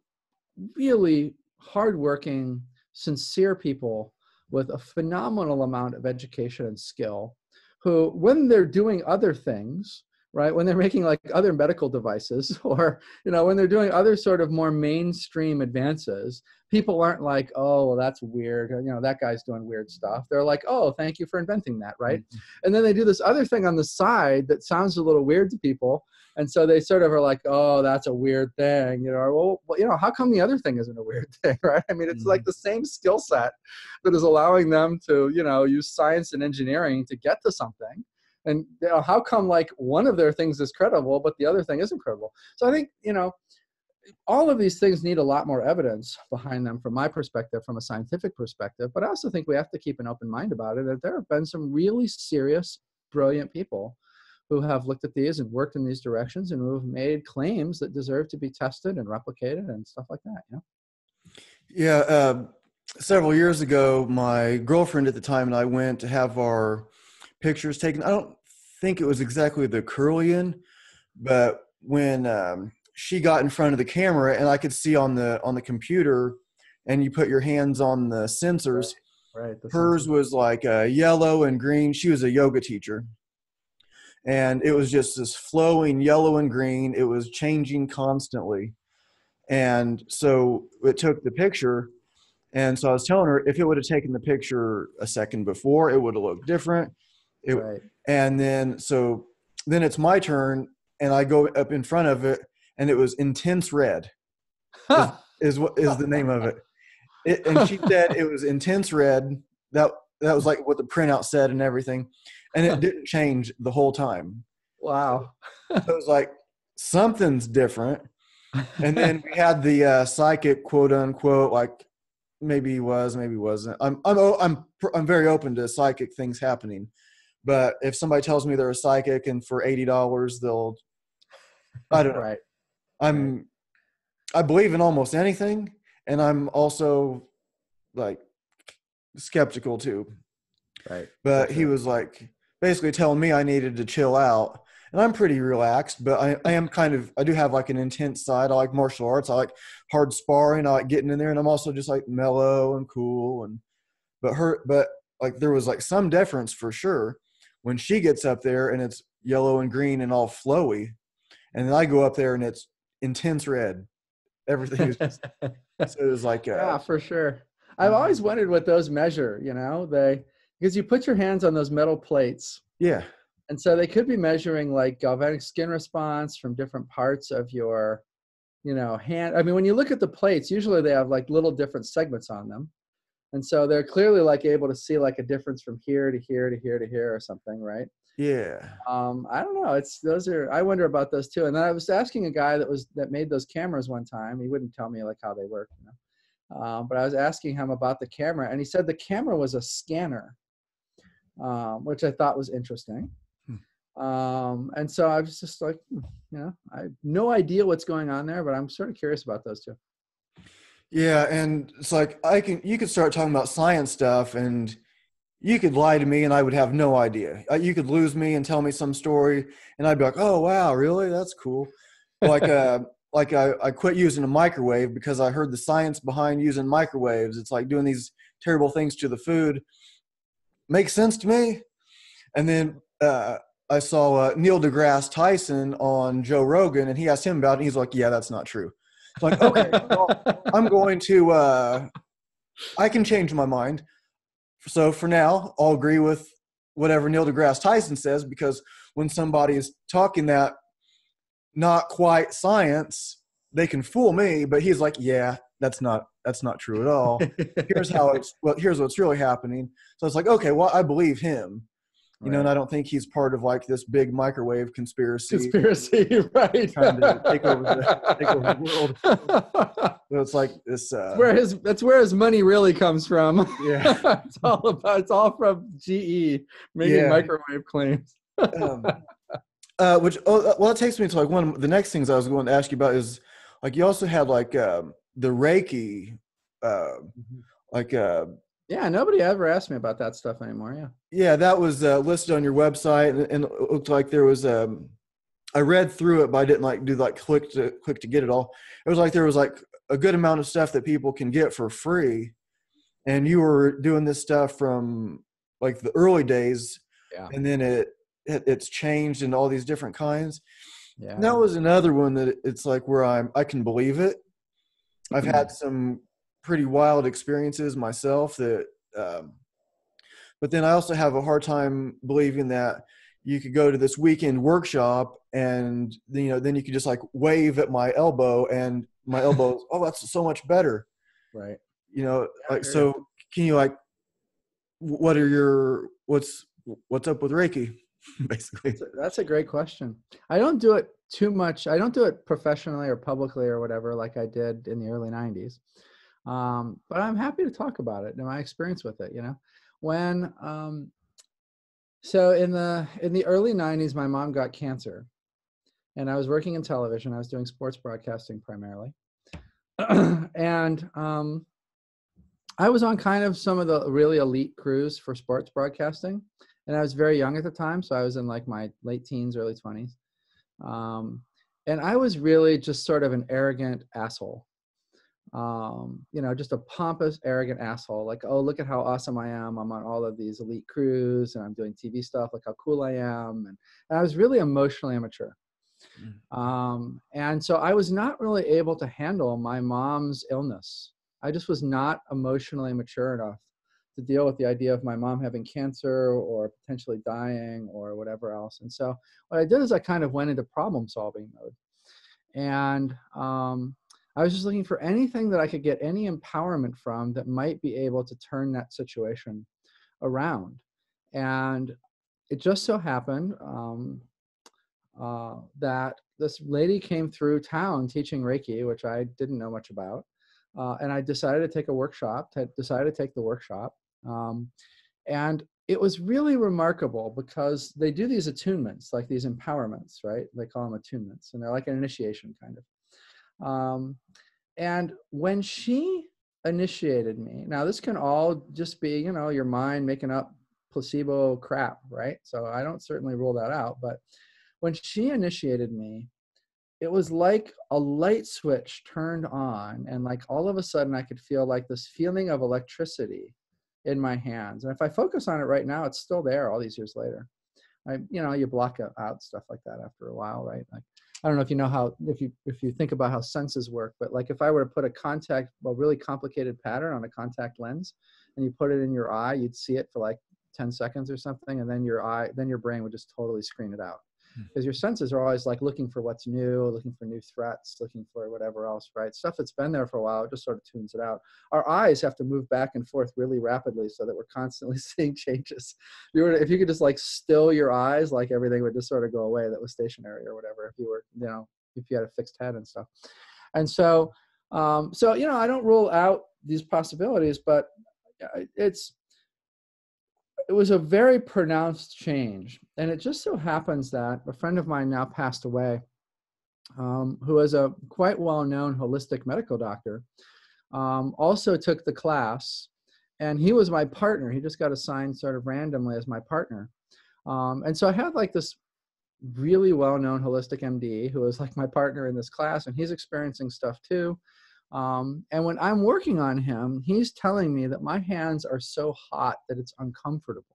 really hardworking, sincere people with a phenomenal amount of education and skill, who, when they're doing other things, right, when they're making like other medical devices or, when they're doing other sort of more mainstream advances, people aren't like, oh, well, that's weird. That guy's doing weird stuff. They're like, oh, thank you for inventing that, right? Mm-hmm. And then they do this other thing on the side that sounds a little weird to people. And so they sort of are like, oh, that's a weird thing, or, well, how come the other thing isn't a weird thing, right? I mean, it's like the same skill set that is allowing them to, use science and engineering to get to something. And how come like one of their things is credible, but the other thing isn't credible? So I think, all of these things need a lot more evidence behind them from my perspective, from a scientific perspective. But I also think we have to keep an open mind about it. That there have been some really serious, brilliant people who have looked at these and worked in these directions and who have made claims that deserve to be tested and replicated and stuff like that. You know? Yeah. Several years ago, my girlfriend at the time and I went to have our pictures taken. I don't think it was exactly the Curlian, but when she got in front of the camera and I could see on the computer, and you put your hands on the sensors, right. Hers was like yellow and green. She was a yoga teacher. And it was just this flowing yellow and green. It was changing constantly. And so it took the picture. And so I was telling her if it would have taken the picture a second before, it would have looked different. Right. And then it's my turn, and I go up in front of it, and it was intense red is the name of it. And she said it was intense red. That was like what the printout said and everything. And it didn't change the whole time. Wow. So it was like, something's different. And then we had the psychic, quote unquote, like maybe he was, maybe he wasn't. I'm very open to psychic things happening. But if somebody tells me they're a psychic and for $80, I don't know. Right. I believe in almost anything. And I'm also like skeptical too. Right. But he was like basically telling me I needed to chill out. And I'm pretty relaxed, but I do have like an intense side. I like martial arts. I like hard sparring. I like getting in there. And I'm also just like mellow and cool. But like there was like some difference for sure when she gets up there and it's yellow and green and all flowy. And then I go up there and it's intense red. Everything is just, so it was like, yeah, for sure. I've always wondered what those measure, because you put your hands on those metal plates. Yeah. And so they could be measuring like galvanic skin response from different parts of your, hand. I mean, when you look at the plates, usually they have like little different segments on them. And so they're clearly like able to see like a difference from here to here to here to here or something, right? Yeah. I don't know. I wonder about those too. And then I was asking a guy that made those cameras one time. He wouldn't tell me like how they work, but I was asking him about the camera, and he said the camera was a scanner, which I thought was interesting. And so I was just like, I have no idea what's going on there, but I'm sort of curious about those two. Yeah. And it's like, you could start talking about science stuff and you could lie to me and I would have no idea. You could lose me and tell me some story and I'd be like, oh, wow, really? That's cool. Like, I quit using a microwave because I heard the science behind using microwaves. It's like doing these terrible things to the food. Makes sense to me. And then I saw Neil deGrasse Tyson on Joe Rogan, and he asked him about it. And he's like, yeah, that's not true. It's like, okay, well, I'm going to, I can change my mind. So for now, I'll agree with whatever Neil deGrasse Tyson says, because when somebody is talking that not quite science, they can fool me. But he's like, yeah, that's not true at all. Here's what's really happening. So it's like, okay, well, I believe him. And I don't think he's part of like this big microwave conspiracy, right? Trying to take over the world. So it's like this. That's where his money really comes from. Yeah, it's all from GE making microwave claims. That takes me to like one of the next things I was going to ask you about is like you also had like the Reiki, Yeah, nobody ever asked me about that stuff anymore. Yeah. Yeah, that was listed on your website, and it looked like there was. I read through it, but I didn't like do like click to get it all. It was like there was like a good amount of stuff that people can get for free, and you were doing this stuff from like the early days, and then it's changed in all these different kinds. Yeah, and that was another one that it's like where I can believe it. I've had some pretty wild experiences myself but then I also have a hard time believing that you could go to this weekend workshop and then you could just like wave at my elbow and my elbow, oh, that's so much better. Right. So can you like, what's up with Reiki? basically. That's a great question. I don't do it too much. I don't do it professionally or publicly or whatever, like I did in the early 90s. But I'm happy to talk about it and my experience with it, when, so in the early 90s, my mom got cancer and I was working in television. I was doing sports broadcasting primarily. And I was on kind of some of the really elite crews for sports broadcasting. And I was very young at the time. So I was in like my late teens, early 20s. And I was really just sort of an arrogant asshole. Just a pompous, arrogant asshole. Like, oh, look at how awesome I am. I'm on all of these elite crews and I'm doing TV stuff. Look how cool I am. And I was really emotionally immature. And so I was not really able to handle my mom's illness. I just was not emotionally mature enough to deal with the idea of my mom having cancer or potentially dying or whatever else. And so what I did is I kind of went into problem solving mode. And I was just looking for anything that I could get any empowerment from that might be able to turn that situation around. And it just so happened that this lady came through town teaching Reiki, which I didn't know much about. And I decided to take a workshop, decided to take the workshop. And it was really remarkable because they do these attunements, like these empowerments, right? They call them attunements, and they're like an initiation kind of. And when she initiated me, now this can all just be, your mind making up placebo crap, right? So I don't certainly rule that out, but when she initiated me, it was like a light switch turned on, and like all of a sudden I could feel like this feeling of electricity in my hands. And if I focus on it right now, it's still there all these years later. You block out stuff like that after a while, right? Like, I don't know if you know how, if you think about how senses work, but like if I were to put a really complicated pattern on a contact lens and you put it in your eye, you'd see it for like 10 seconds or something. And then your brain would just totally screen it out. Because your senses are always like looking for what's new, looking for new threats, looking for whatever else, right? Stuff that's been there for a while, it just sort of tunes it out. Our eyes have to move back and forth really rapidly so that we're constantly seeing changes. If you could just like still your eyes, like everything would just sort of go away that was stationary or whatever, if you were, if you had a fixed head and stuff. And so, I don't rule out these possibilities, but it was a very pronounced change. And it just so happens that a friend of mine now passed away, who is a quite well-known holistic medical doctor, also took the class. And he was my partner. He just got assigned sort of randomly as my partner. And so I had like this really well-known holistic MD who was like my partner in this class, and he's experiencing stuff too. And when I'm working on him, he's telling me that my hands are so hot that it's uncomfortable.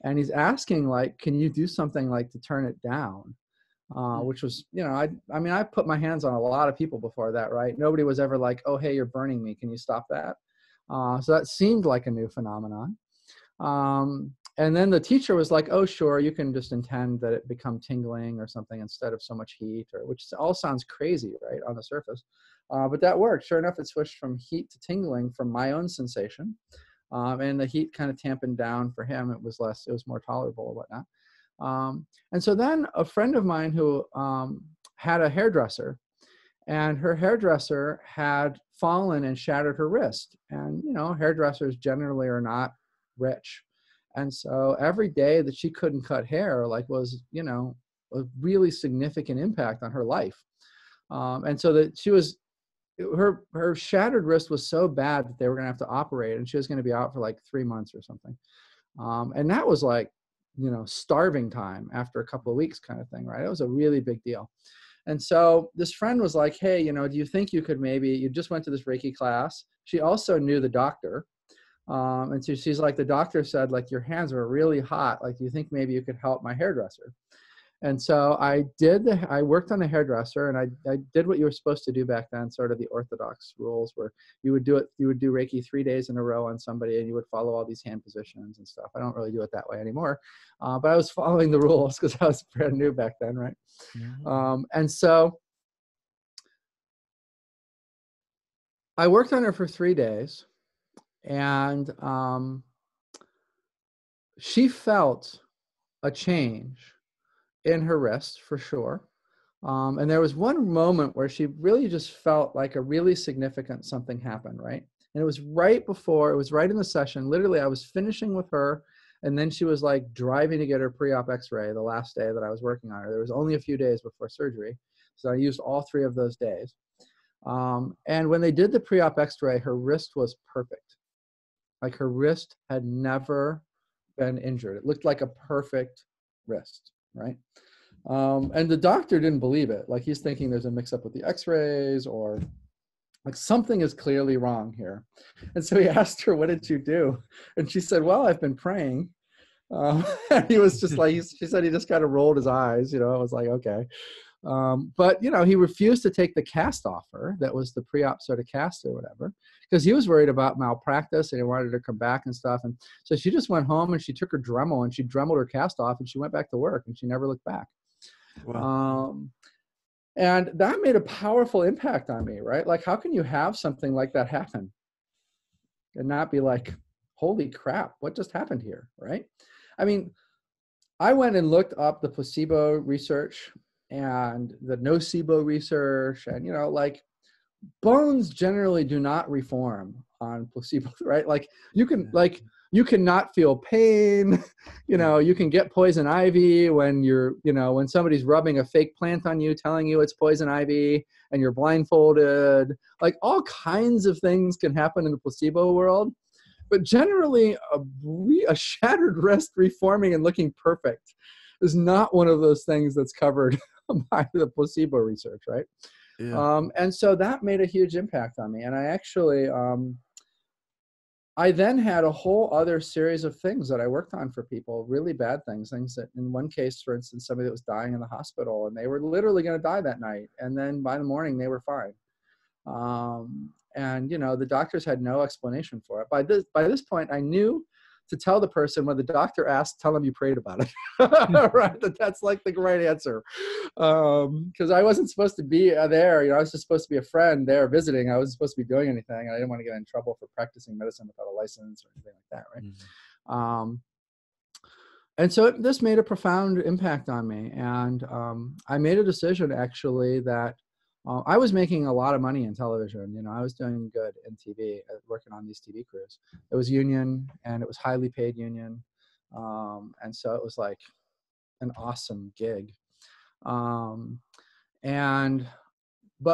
And he's asking, like, can you do something like to turn it down? Which was, I put my hands on a lot of people before that, right? Nobody was ever like, oh, hey, you're burning me. Can you stop that? So that seemed like a new phenomenon. And then the teacher was like, oh, sure, you can just intend that it become tingling or something instead of so much heat, which all sounds crazy, right, on the surface. But that worked. Sure enough, it switched from heat to tingling from my own sensation. And the heat kind of tampened down for him. It was more tolerable or whatnot. And so then a friend of mine who had a hairdresser, and her hairdresser had fallen and shattered her wrist. And, hairdressers generally are not rich. And so every day that she couldn't cut hair, was, a really significant impact on her life. And so that her shattered wrist was so bad that they were going to have to operate, and she was going to be out for like 3 months or something. And that was like, starving time after a couple of weeks kind of thing, right? It was a really big deal. And so this friend was like, hey, do you think you could you just went to this Reiki class. She also knew the doctor. And so she's like, the doctor said, like, your hands were really hot. Like, do you think maybe you could help my hairdresser? And so I worked on the hairdresser, and I did what you were supposed to do back then, sort of the orthodox rules, where you would do Reiki 3 days in a row on somebody, and you would follow all these hand positions and stuff. I don't really do it that way anymore, but I was following the rules because I was brand new back then, right? Mm-hmm. And so I worked on her for 3 days, and she felt a change in her wrist for sure. And there was one moment where she really just felt like a really significant something happened, right? And it was right before, it was right in the session. Literally, I was finishing with her, and then she was like driving to get her pre-op x-ray the last day that I was working on her. There was only a few days before surgery. So I used all 3 of those days. And when they did the pre-op x-ray, her wrist was perfect. Like her wrist had never been injured. It looked like a perfect wrist, right? And the doctor didn't believe it. Like he's thinking there's a mix up with the x-rays or like something is clearly wrong here. And so he asked her, what did you do? And she said, well, I've been praying. And he was just like, she said he just kind of rolled his eyes, you know, it was like, okay. But, you know, he refused to take the cast off her. That was the pre-op sort of cast or whatever, because he was worried about malpractice and he wanted her to come back and stuff. And so she just went home and she took her Dremel and she Dremeled her cast off and she went back to work and she never looked back. Wow. And that made a powerful impact on me, right? Like, how can you have something like that happen and not be like, holy crap, what just happened here, right? I mean, I went and looked up the placebo research and the nocebo research, and, you know, like bones generally do not reform on placebo, right? Like you cannot feel pain, you know, you can get poison ivy when you're, you know, when somebody's rubbing a fake plant on you, telling you it's poison ivy and you're blindfolded, like all kinds of things can happen in the placebo world. But generally a shattered wrist reforming and looking perfect is not one of those things that's covered by the placebo research, right? Yeah. And so that made a huge impact on me. And I actually, I then had a whole other series of things that I worked on for people, really bad things that in one case, for instance, somebody that was dying in the hospital and they were literally going to die that night. And then by the morning they were fine. And, you know, the doctors had no explanation for it. By this point, I knew to tell the person when the doctor asked, tell them you prayed about it, right? That's like the right answer. Because I wasn't supposed to be there. You know, I was just supposed to be a friend there visiting. I wasn't supposed to be doing anything. I didn't want to get in trouble for practicing medicine without a license or anything like that, right? Mm-hmm. And so this made a profound impact on me. And I made a decision actually that I was making a lot of money in television. You know, I was doing good in TV, working on these TV crews. It was union and it was highly paid union. And so it was like an awesome gig. But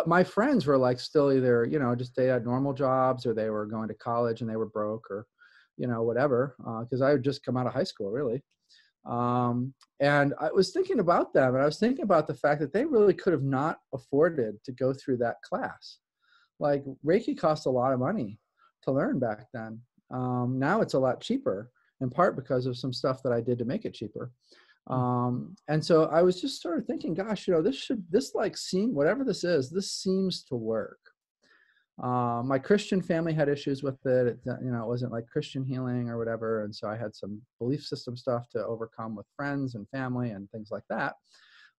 my friends were like still either, you know, just they had normal jobs or they were going to college and they were broke or, you know, whatever. Because I had just come out of high school, really. And I was thinking about them, and I was thinking about the fact that they really could have not afforded to go through that class. Like Reiki cost a lot of money to learn back then. Now it's a lot cheaper, in part because of some stuff that I did to make it cheaper. And so I was just sort of thinking, gosh, you know, whatever this is, this seems to work. My Christian family had issues with it. You know, it wasn't like Christian healing or whatever. And so I had some belief system stuff to overcome with friends and family and things like that.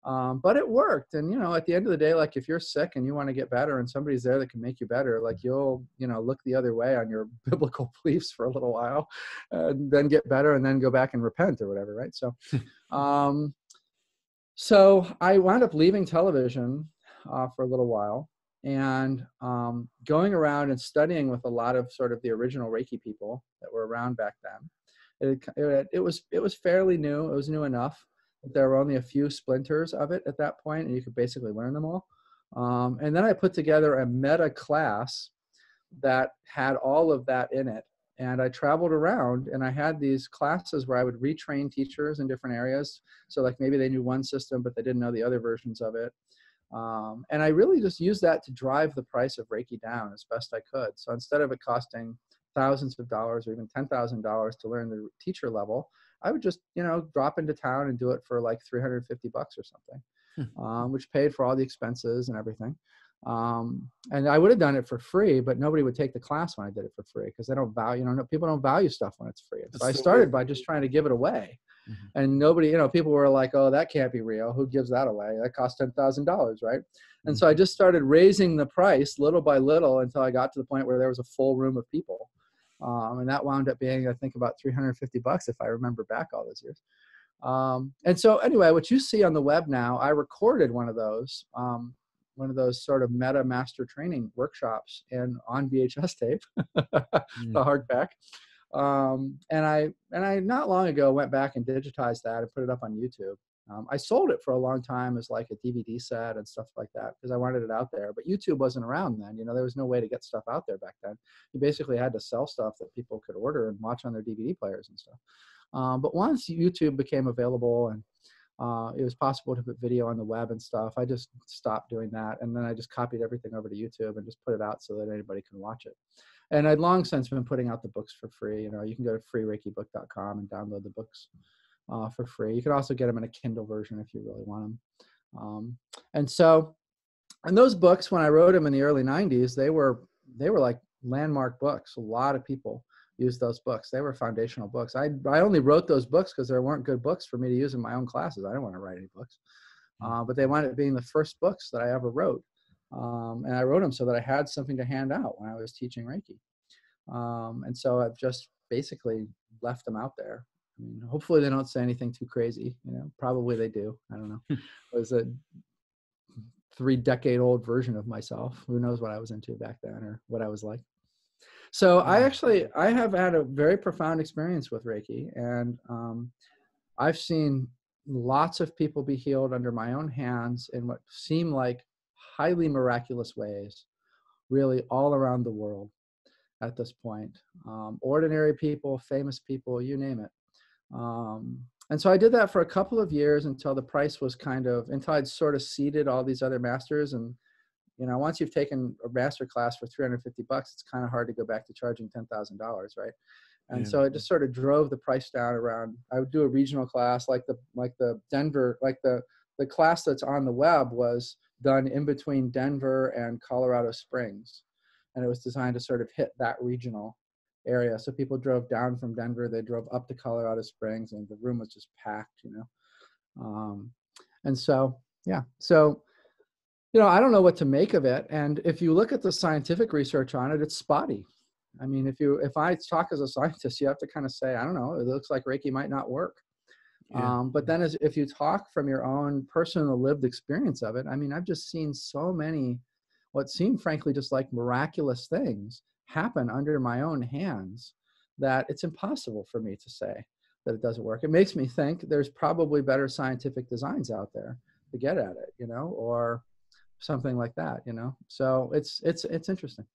But it worked. And, you know, at the end of the day, like if you're sick and you want to get better and somebody's there that can make you better, like you'll, you know, look the other way on your biblical beliefs for a little while and then get better and then go back and repent or whatever. Right. So, so I wound up leaving television for a little while. And going around and studying with a lot of sort of the original Reiki people that were around back then. It was fairly new. It was new enough that there were only a few splinters of it at that point, and you could basically learn them all. And then I put together a meta class that had all of that in it. And I traveled around and I had these classes where I would retrain teachers in different areas. So like maybe they knew one system, but they didn't know the other versions of it. And I really just used that to drive the price of Reiki down as best I could. So instead of it costing thousands of dollars or even $10,000 to learn the teacher level, I would just, you know, drop into town and do it for like $350 or something, which paid for all the expenses and everything. And I would have done it for free, but nobody would take the class when I did it for free because they don't value, you know, people don't value stuff when it's free. So I started by just trying to give it away. Mm-hmm. And nobody, you know, people were like, oh, that can't be real. Who gives that away? That costs $10,000, right? Mm-hmm. And so I just started raising the price little by little until I got to the point where there was a full room of people. And that wound up being, I think, about $350 if I remember back all those years. And so anyway, what you see on the web now, I recorded one of those sort of meta master training workshops and on VHS tape, the hardback. And I not long ago went back and digitized that and put it up on YouTube. I sold it for a long time as like a DVD set and stuff like that because I wanted it out there. But YouTube wasn't around then. There was no way to get stuff out there back then. You basically had to sell stuff that people could order and watch on their DVD players and stuff. But once YouTube became available and it was possible to put video on the web and stuff, I just stopped doing that. And then I just copied everything over to YouTube and just put it out so that anybody can watch it. And I'd long since been putting out the books for free. You can go to freereikibook.com and download the books for free. You can also get them in a Kindle version if you really want them. And those books, when I wrote them in the early 90s, they were like landmark books. A lot of people used those books. They were foundational books. I only wrote those books because there weren't good books for me to use in my own classes. I didn't want to write any books. But they wound up being the first books that I ever wrote. And I wrote them so that I had something to hand out when I was teaching Reiki. And so I've just basically left them out there. I mean, hopefully they don't say anything too crazy. Probably they do. I don't know. It was a 3-decade-old version of myself. Who knows what I was into back then or what I was like. So I have had a very profound experience with Reiki, and I've seen lots of people be healed under my own hands in what seem like highly miraculous ways, really all around the world at this point. Ordinary people, famous people, you name it. And so I did that for a couple of years until the price was until I'd sort of seeded all these other masters. And, once you've taken a master class for $350, it's kind of hard to go back to charging $10,000, right? And so it just sort of drove the price down around. I would do a regional class like the Denver, the class that's on the web was done in between Denver and Colorado Springs. And it was designed to sort of hit that regional area. So people drove down from Denver, they drove up to Colorado Springs, and the room was just packed, And so, yeah. So, I don't know what to make of it. And if you look at the scientific research on it, it's spotty. I mean, if I talk as a scientist, you have to kind of say, I don't know, it looks like Reiki might not work. But then if you talk from your own personal lived experience of it, I mean, I've just seen so many, what seem frankly just like miraculous things happen under my own hands that it's impossible for me to say that it doesn't work. It makes me think there's probably better scientific designs out there to get at it, or something like that, So it's interesting.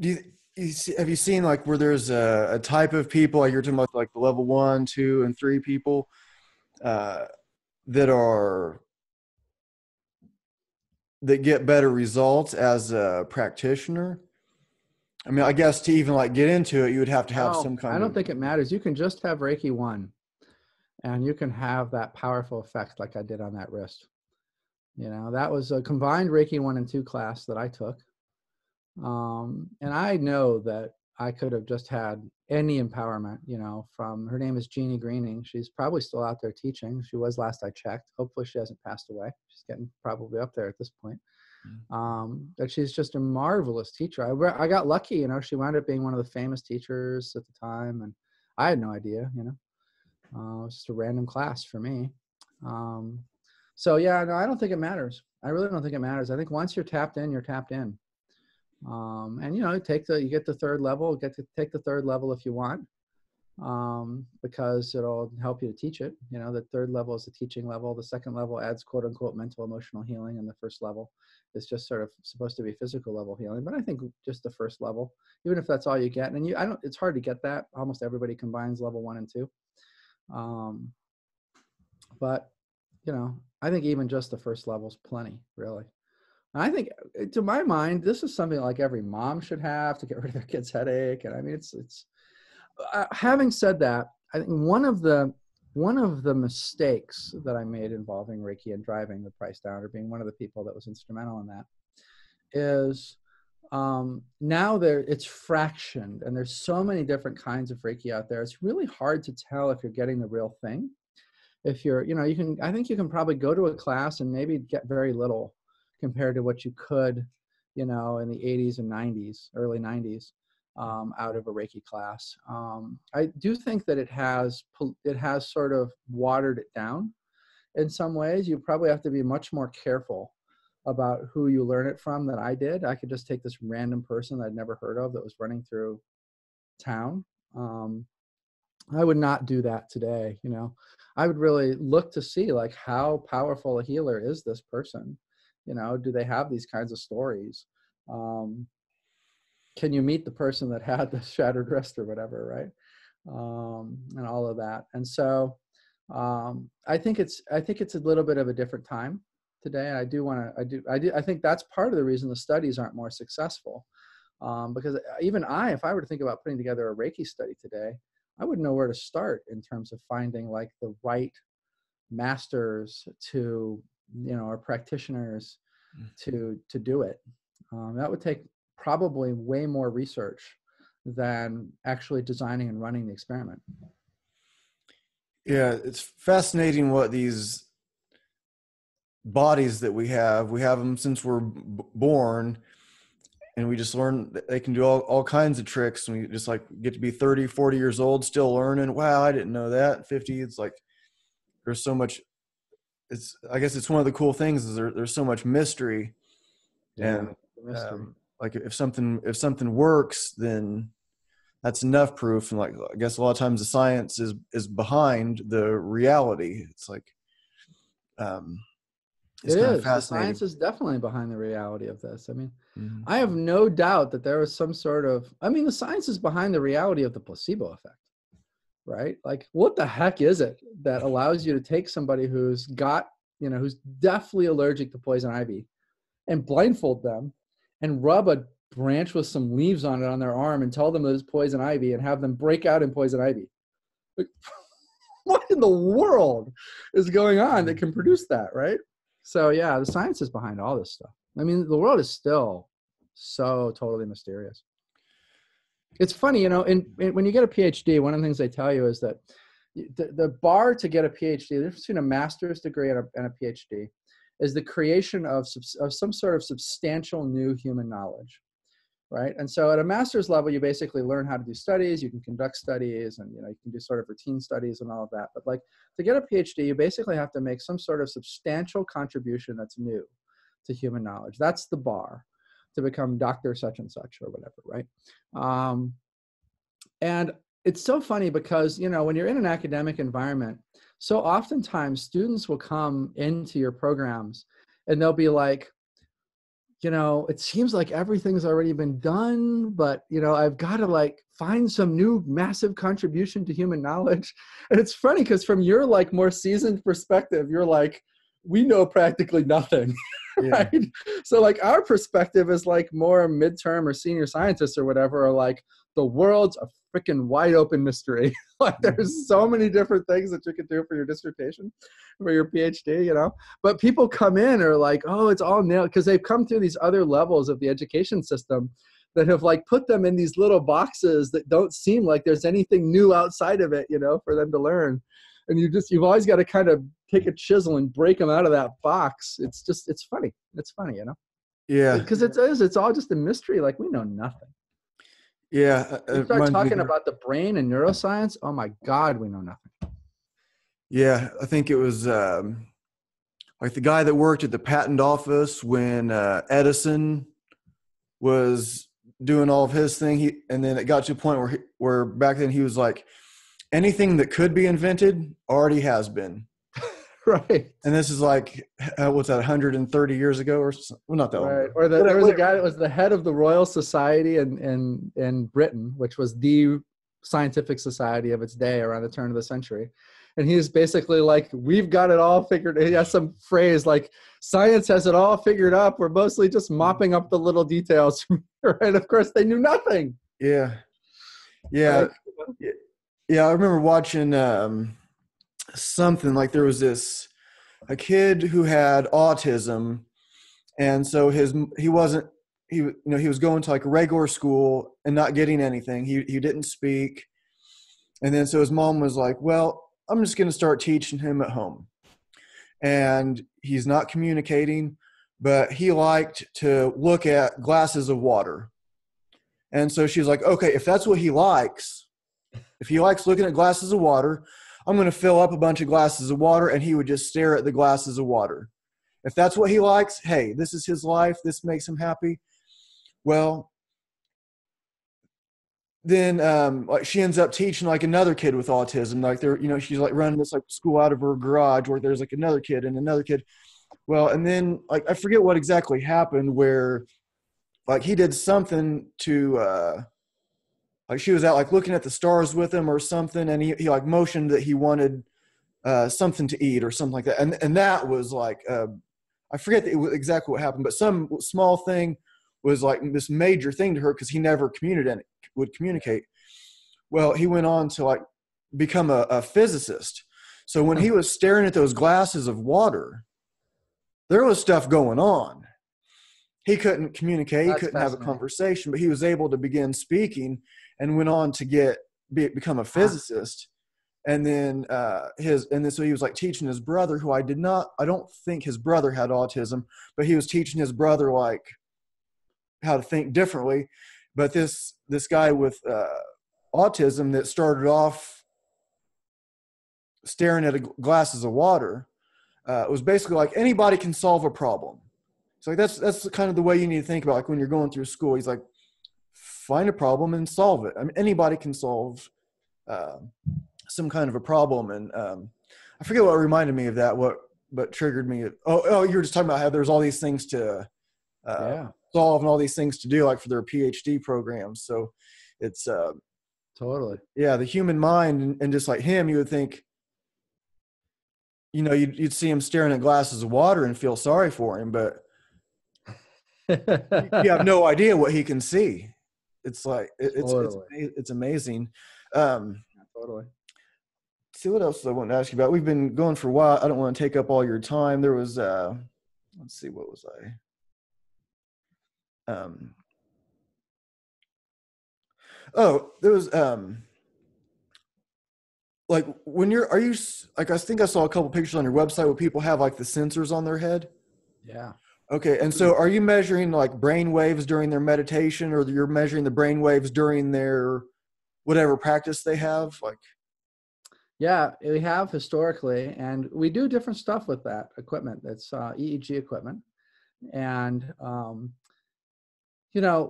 Have you seen like where there's a type of people, like you're talking about, like the level 1, 2, and 3 people that get better results as a practitioner? I mean, I guess to even like get into it, you would have to have some kind of. I don't think it matters. You can just have Reiki 1, and you can have that powerful effect like I did on that wrist. That was a combined Reiki 1 and 2 class that I took. And I know that I could have just had any empowerment, from, her name is Jeannie Greening. She's probably still out there teaching. She was last I checked. Hopefully she hasn't passed away. She's getting probably up there at this point. But she's just a marvelous teacher. I got lucky, she wound up being one of the famous teachers at the time. And I had no idea, it was just a random class for me. So yeah, no, I don't think it matters. I really don't think it matters. I think once you're tapped in, you're tapped in. And you get the third level, take the third level if you want, because it'll help you to teach it. The third level is the teaching level. The second level adds quote unquote mental emotional healing. And the first level is just sort of supposed to be physical level healing. But I think just the first level, even if that's all you get, and it's hard to get that. Almost everybody combines level 1 and 2. But I think even just the first level is plenty, really. And I think, to my mind, this is something like every mom should have to get rid of their kid's headache. And I mean, it's having said that, I think one of the mistakes that I made involving Reiki and driving the price down, or being one of the people that was instrumental in that, is now it's fractioned, and there's so many different kinds of Reiki out there. It's really hard to tell if you're getting the real thing. If you're, I think you can probably go to a class and maybe get very little compared to what you could, in the 80s and 90s, early 90s. out of a Reiki class. I do think that it has sort of watered it down in some ways. You probably have to be much more careful about who you learn it from than I did. I could just take this random person that I'd never heard of that was running through town. I would not do that today. I would really look to see like how powerful a healer is this person. Do they have these kinds of stories? Can you meet the person that had the shattered wrist or whatever, right? And all of that. And so I think it's a little bit of a different time today. I think that's part of the reason the studies aren't more successful. Because even if I were to think about putting together a Reiki study today, I wouldn't know where to start in terms of finding like the right masters to, or practitioners to do it. That would take probably way more research than actually designing and running the experiment. Yeah, it's fascinating what these bodies that we have them since we're born, and we just learn that they can do all kinds of tricks, and we just like get to be 30, 40 years old still learning. Wow, I didn't know that. 50, it's like there's so much. I guess it's one of the cool things is there's so much mystery. Yeah, and mystery. Like if something works, then that's enough proof. And like I guess a lot of times the science is behind the reality. It's like it's kind of The fascinating. science is definitely behind the reality of this. I mean, I have no doubt that there was some sort of, the science is behind the reality of the placebo effect, right? Like, what the heck is it that allows you to take somebody who's who's deathly allergic to poison ivy and blindfold them and rub a branch with some leaves on it on their arm and tell them that it's poison ivy and have them break out in poison ivy? Like, what in the world is going on that can produce that, right? So yeah, the science is behind all this stuff. The world is still so totally mysterious. It's funny, when you get a PhD, one of the things they tell you is that the bar to get a PhD, the difference between a master's degree and a PhD, is the creation of some sort of substantial new human knowledge, right? And so at a master's level, you basically learn how to do studies, you can conduct studies, and you can do sort of routine studies and all of that. But like to get a PhD, you basically have to make some sort of substantial contribution that's new to human knowledge. That's the bar to become Dr. such and such or whatever, right? And it's so funny because, when you're in an academic environment, so oftentimes students will come into your programs and they'll be like, it seems like everything's already been done, but, I've got to like find some new massive contribution to human knowledge. And it's funny because from your like more seasoned perspective, you're like, we know practically nothing. Yeah. Right? So like our perspective is like more midterm or senior scientists or whatever are like, the world's a freaking wide open mystery. Like there's so many different things that you could do for your dissertation, for your PhD, but people come in or like, oh, it's all nailed because they've come through these other levels of the education system that have like put them in these little boxes that don't seem like there's anything new outside of it, for them to learn. And you've always got to kind of take a chisel and break them out of that box. It's funny. It's funny, Yeah. Because it's all just a mystery. Like we know nothing. Yeah. We start talking about the brain and neuroscience. Oh my God, we know nothing. Yeah. I think it was like the guy that worked at the patent office when Edison was doing all of his thing. And then it got to a point where back then he was like, anything that could be invented already has been. Right. And this is like, what's that, 130 years ago or something? Well, not that long ago. Or there was a guy that was the head of the Royal Society in Britain, which was the scientific society of its day around the turn of the century. And he's basically like, we've got it all figured. He has some phrase like, science has it all figured up. We're mostly just mopping up the little details. And of course, they knew nothing. Yeah. Yeah. Like, yeah. I remember watching something like there was a kid who had autism, and so he was going to like a regular school and not getting anything. He didn't speak, and then so his mom was like, well, I'm just going to start teaching him at home. And he's not communicating, but he liked to look at glasses of water. And so she's like, okay, if that's what he likes, if he likes looking at glasses of water, I'm going to fill up a bunch of glasses of water, and he would just stare at the glasses of water. If that's what he likes, hey, this is his life. This makes him happy. Well, then like she ends up teaching like another kid with autism. Like they're, she's like running this like school out of her garage where there's like another kid and another kid. Well, and then like I forget what exactly happened where like he did something to like she was out like looking at the stars with him or something, and he like motioned that he wanted something to eat or something like that, and that was like I forget exactly what happened, but some small thing was like this major thing to her because he never would communicate. Well, he went on to like become a physicist. So when he was staring at those glasses of water, there was stuff going on. He couldn't communicate, he That's couldn't have a fascinating. conversation, but he was able to begin speaking and went on to become a physicist. And then so he was like teaching his brother, who I don't think his brother had autism, but he was teaching his brother like how to think differently. But this guy with autism that started off staring at glasses of water was basically like anybody can solve a problem. So like that's kind of the way you need to think about like when you're going through school. He's like, find a problem and solve it. I mean, anybody can solve some kind of a problem. And I forget what reminded me of that. What triggered me? Oh, you were just talking about how there's all these things to Yeah, solve and all these things to do, like for their PhD programs. So it's totally. yeah, the human mind, and just like him, you would think, you'd see him staring at glasses of water and feel sorry for him, but you have no idea what he can see. It's like Totally. it's amazing. Um, Totally. see what else I want to ask you about. We've been going for a while. I don't want to take up all your time. There was let's see, what was I? Oh, there was like when are you like I think I saw a couple pictures on your website where people have like the sensors on their head. Yeah. Okay, and so are you measuring like brain waves during their meditation, or you're measuring the brain waves during their whatever practice they have? Like, Yeah, we have historically, and we do different stuff with that equipment. That's EEG equipment. And,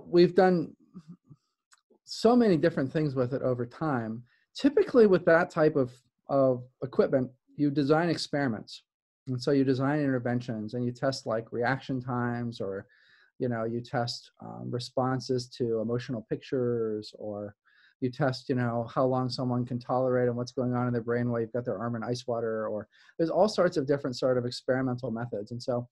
we've done so many different things with it over time. Typically with that type of equipment, you design experiments. And so you design interventions and you test like reaction times, or, you test responses to emotional pictures, or you test, how long someone can tolerate and what's going on in their brain while you've got their arm in ice water, or there's all sorts of different sort of experimental methods. And so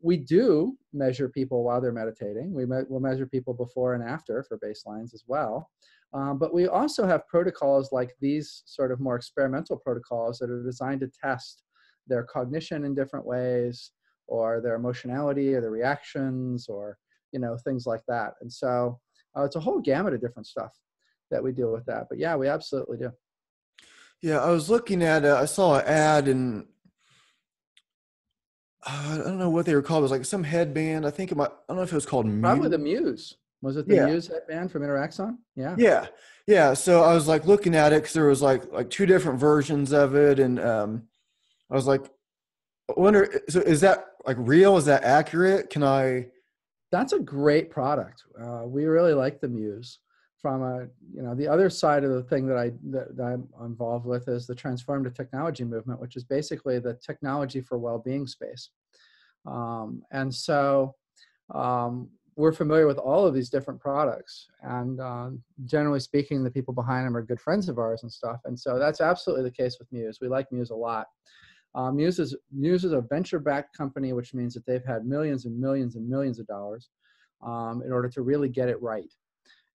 we do measure people while they're meditating. We'll measure people before and after for baselines as well. But we also have protocols like these sort of more experimental protocols that are designed to test their cognition in different ways, or their emotionality, or their reactions, or, things like that. And so it's a whole gamut of different stuff that we deal with that. But yeah, we absolutely do. yeah, I was looking at I saw an ad, and I don't know what they were called. It was like some headband. I don't know if it was called Probably the Muse. Muse. Was it the Yeah, Muse headband from Interaxon? Yeah. yeah, yeah. So I was like looking at it because there was like two different versions of it, and I was like, I wonder. So is that like real? Is that accurate? Can I? That's a great product. We really like the Muse. From the other side of the thing that I'm involved with is the Transformative Technology movement, which is basically the technology for well-being space. And so we're familiar with all of these different products, and generally speaking, the people behind them are good friends of ours and stuff. And so that's absolutely the case with Muse. We like Muse a lot. Muse is a venture-backed company, which means that they've had millions and millions and millions of dollars in order to really get it right.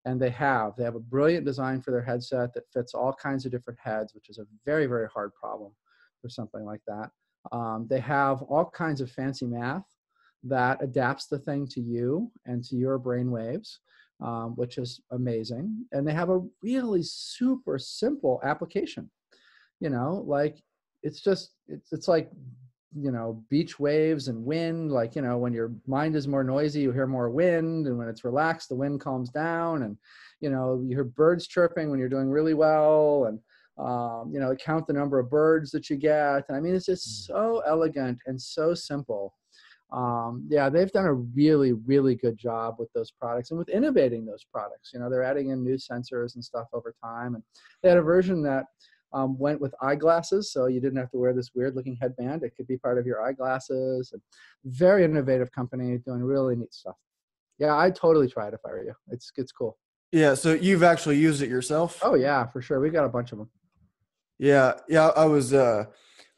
And they have a brilliant design for their headset that fits all kinds of different heads, which is a very, very hard problem for something like that. They have all kinds of fancy math that adapts the thing to you and to your brain waves, which is amazing. And they have a really super simple application. Like it's like beach waves and wind. Like, when your mind is more noisy, you hear more wind. And when it's relaxed, the wind calms down. And, you hear birds chirping when you're doing really well. And, count the number of birds that you get. And I mean, it's just so elegant and so simple. Yeah, they've done a really, really good job with those products and with innovating those products. They're adding in new sensors and stuff over time. And they had a version that went with eyeglasses, so you didn't have to wear this weird looking headband. It could be part of your eyeglasses. And very innovative company doing really neat stuff. Yeah, I'd totally try it if I were you. It's cool. Yeah. So you've actually used it yourself? Oh yeah, for sure. We got a bunch of them. Yeah. Yeah. I was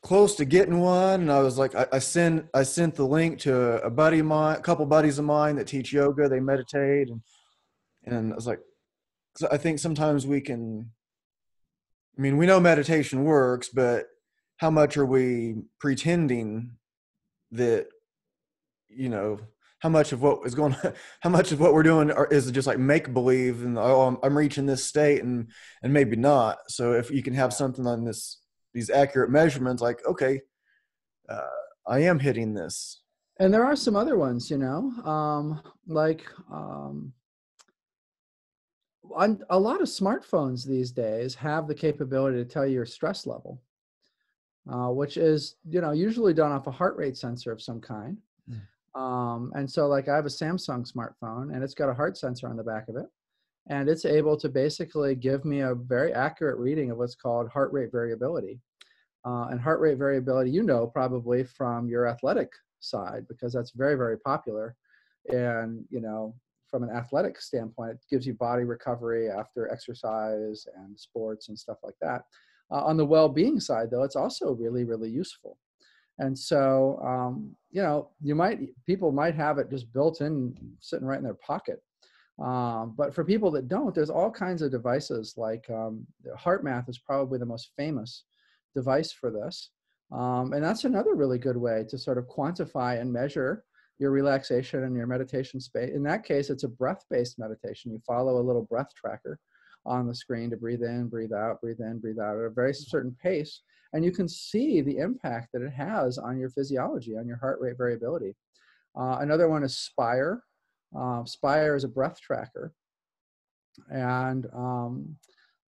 close to getting one, and I was like, I sent the link to a couple buddies of mine that teach yoga. They meditate, and I was like, 'cause I think sometimes we can. I mean, we know meditation works, but how much are we pretending that, how much of what is going how much of what we're doing is just like make believe, and I'm reaching this state, and maybe not. So if you can have something on these accurate measurements, like, okay, uh, I am hitting this. And there are some other ones, like on a lot of smartphones these days have the capability to tell you your stress level, which is, usually done off a heart rate sensor of some kind. And so like I have a Samsung smartphone and it's got a heart sensor on the back of it. And it's able to basically give me a very accurate reading of what's called heart rate variability. And heart rate variability, probably from your athletic side, because that's very, very popular. And, from an athletic standpoint, it gives you body recovery after exercise and sports and stuff like that. On the well-being side, though, it's also really, really useful. And so, people might have it just built in, sitting right in their pocket. But for people that don't, there's all kinds of devices like HeartMath is probably the most famous device for this. And that's another really good way to sort of quantify and measure your relaxation and your meditation space. In that case, it's a breath-based meditation. You follow a little breath tracker on the screen to breathe in, breathe out, breathe in, breathe out at a very certain pace. And you can see the impact that it has on your physiology, on your heart rate variability. Another one is Spire. Spire is a breath tracker. And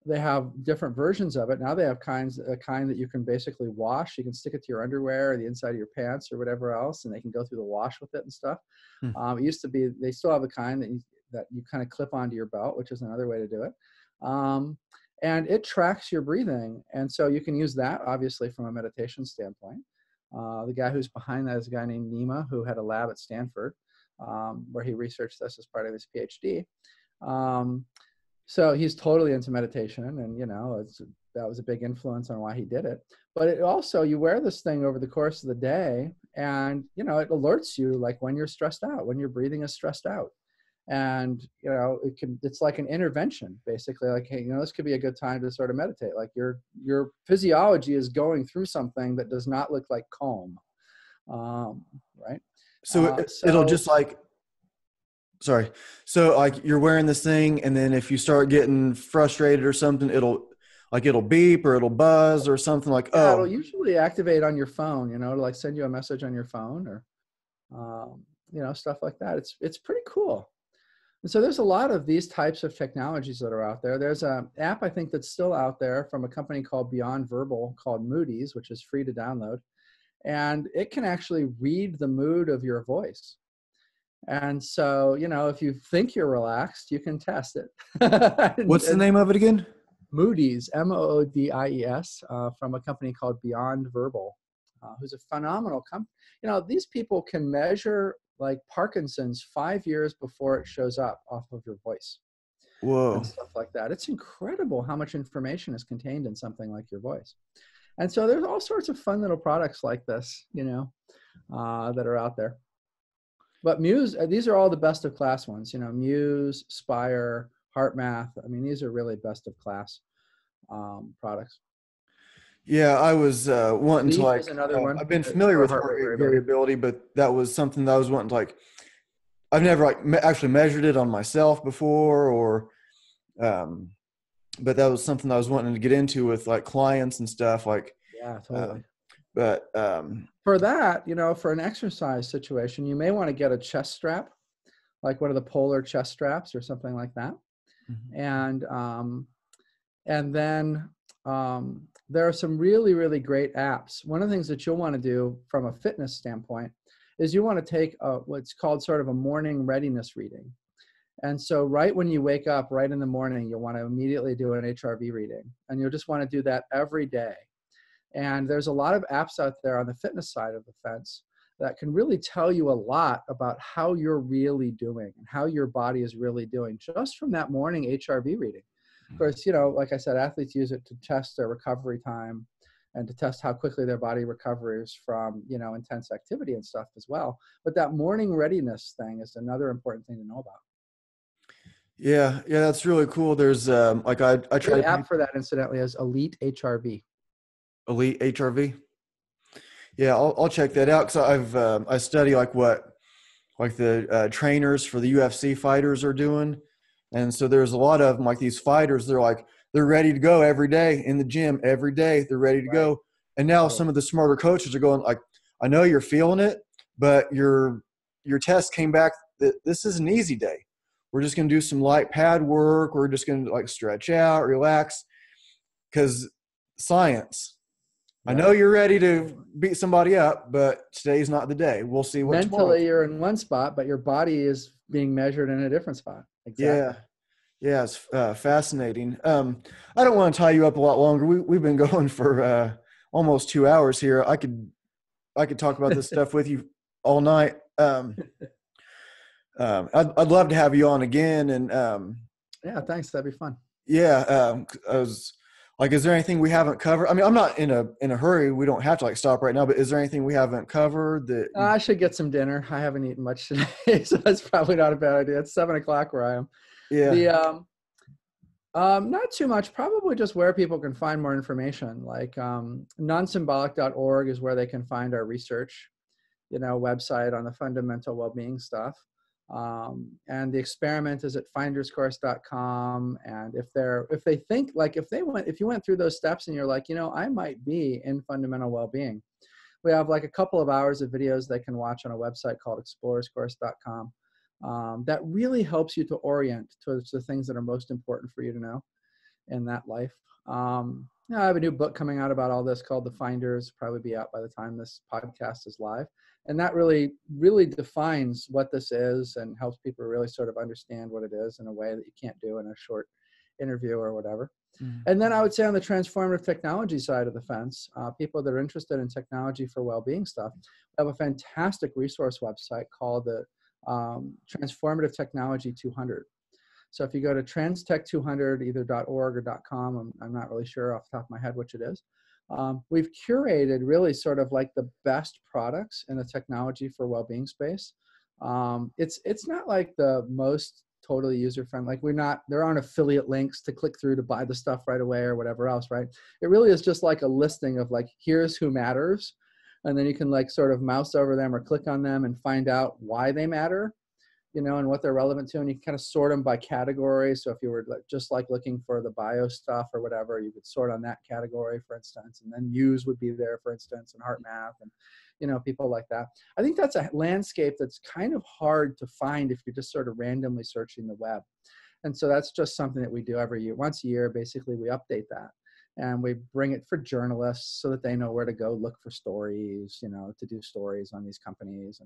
they have different versions of it. Now they have a kind that you can basically wash. You can stick it to your underwear or the inside of your pants or whatever else, and they can go through the wash with it and stuff. It used to be, they still have a kind that you kind of clip onto your belt, which is another way to do it. And it tracks your breathing. And so you can use that, obviously, from a meditation standpoint. The guy who's behind that is a guy named Nima, who had a lab at Stanford, where he researched this as part of his PhD. So he's totally into meditation, and that was a big influence on why he did it. But it also, you wear this thing over the course of the day, and it alerts you like when you're stressed out, when your breathing is stressed out, and it's like an intervention, basically. Like, hey, this could be a good time to sort of meditate. Like your physiology is going through something that does not look like calm, right? So it'll just like. Sorry. So like you're wearing this thing, and then if you start getting frustrated or something, it'll beep or it'll buzz or something like, yeah, oh. It'll usually activate on your phone, to like send you a message on your phone or, stuff like that. It's pretty cool. And so there's a lot of these types of technologies that are out there. There's an app, I think, that's still out there from a company called Beyond Verbal called Moody's, which is free to download. And it can actually read the mood of your voice. And so, if you think you're relaxed, you can test it. What's the name of it again? Moody's, Moodies, from a company called Beyond Verbal, who's a phenomenal company. These people can measure like Parkinson's 5 years before it shows up off of your voice. Whoa. And stuff like that. It's incredible how much information is contained in something like your voice. And so there's all sorts of fun little products like this, that are out there. But Muse, these are all the best of class ones, Muse, Spire, HeartMath. I mean, these are really best of class products. Yeah, I was wanting to like, another one I've been familiar with heart rate variability, but that was something that I was wanting to like, I've never like actually measured it on myself before, or, but that was something I was wanting to get into with like clients and stuff like. Yeah, totally. But For that, for an exercise situation, you may want to get a chest strap, like one of the polar chest straps or something like that. And then there are some really, really great apps. One of the things that you'll want to do from a fitness standpoint is you want to take what's called sort of a morning readiness reading. And so right when you wake up, right in the morning, you'll want to immediately do an HRV reading. And you'll just want to do that every day. And there's a lot of apps out there on the fitness side of the fence that can really tell you a lot about how you're really doing and how your body is really doing just from that morning HRV reading. Of course, like I said, athletes use it to test their recovery time and to test how quickly their body recovers from, intense activity and stuff as well. But that morning readiness thing is another important thing to know about. Yeah, that's really cool. There's like I try the app for that, incidentally, is Elite HRV. Elite HRV. Yeah, I'll check that out because I study like what the trainers for the UFC fighters are doing, and so there's a lot of them, like these fighters. They're ready to go every day in the gym every day. They're ready to go, and now some of the smarter coaches are going like, I know you're feeling it, but your test came back that this is an easy day. We're just going to do some light pad work. We're just going to like stretch out, relax, because science. I know you're ready to beat somebody up, but today's not the day. We'll see what mentally you're in one spot, but your body is being measured in a different spot. Exactly. Yeah, it's fascinating. I don't want to tie you up a lot longer. We've been going for almost 2 hours here. I could talk about this stuff with you all night. I'd love to have you on again. And yeah, thanks. That'd be fun. Yeah, I was like, is there anything we haven't covered? I mean, I'm not in a hurry. We don't have to like stop right now. But is there anything we haven't covered that? I should get some dinner. I haven't eaten much today, so that's probably not a bad idea. It's 7:00 where I am. Yeah. Not too much. Probably just where people can find more information. Like nonsymbolic.org is where they can find our research, website on the fundamental well-being stuff. And the experiment is at finderscourse.com. And if you went through those steps and you're like, I might be in fundamental well-being, we have like a couple of hours of videos they can watch on a website called explorerscourse.com. That really helps you to orient towards the things that are most important for you to know in that life. I have a new book coming out about all this called The Finders, probably be out by the time this podcast is live. And that really, really defines what this is and helps people really sort of understand what it is in a way that you can't do in a short interview or whatever. Mm-hmm. And then I would say on the transformative technology side of the fence, people that are interested in technology for well-being stuff, we have a fantastic resource website called the Transformative Technology 200. So if you go to transtech200, either .org or .com, I'm not really sure off the top of my head which it is. We've curated really sort of like the best products in the technology for well-being space. It's not like the most totally user-friendly. Like there aren't affiliate links to click through to buy the stuff right away or whatever else, right? It really is just like a listing of like, here's who matters. And then you can like sort of mouse over them or click on them and find out why they matter, and what they're relevant to. And you can kind of sort them by category. So if you were just like looking for the bio stuff or whatever, you could sort on that category, for instance, and then Muse would be there, for instance, and Heart Math and, people like that. I think that's a landscape that's kind of hard to find if you're just sort of randomly searching the web. And so that's just something that we do every year. Once a year, basically, we update that. And we bring it for journalists so that they know where to go look for stories, to do stories on these companies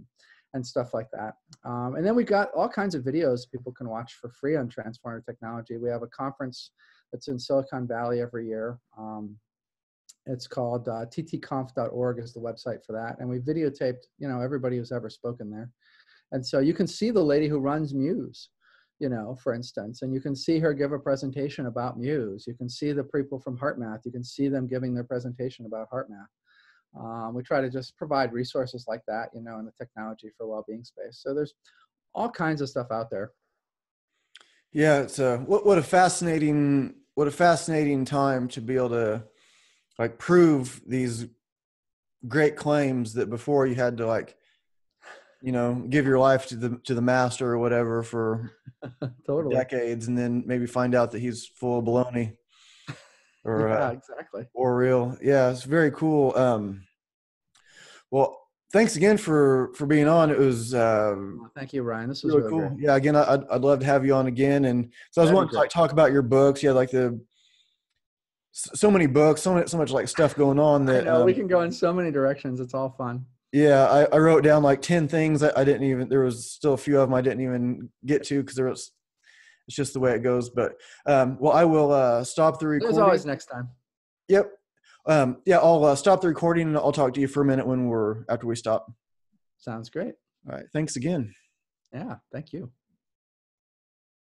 and stuff like that. And then we've got all kinds of videos people can watch for free on Transformative Technology. We have a conference that's in Silicon Valley every year. It's called ttconf.org is the website for that. And we videotaped, everybody who's ever spoken there. And so you can see the lady who runs Muse, for instance, and you can see her give a presentation about Muse. You can see the people from Heart Math. You can see them giving their presentation about Heart Math. We try to just provide resources like that, in the technology for well-being space. So there's all kinds of stuff out there. Yeah, it's what a fascinating time to be able to like prove these great claims that before you had to like, give your life to the master or whatever for totally decades, and then maybe find out that he's full of baloney or yeah, exactly, or real. Yeah, it's very cool. Well, thanks again for being on. It was Well, thank you, Ryan. This was really really great. cool. Yeah, again, I'd love to have you on again. And so I was That'd be wanting to great. like talk about your books. Yeah, like so many books, so much like stuff going on I that know we can go in so many directions. It's all fun. yeah, I wrote down like 10 things that I didn't even, there was still a few of them I didn't even get to because it's just the way it goes. But well, I will stop the There's recording. always next time. Yep. Yeah, I'll stop the recording and I'll talk to you for a minute after we stop. Sounds great. All right. Thanks again. Yeah, thank you.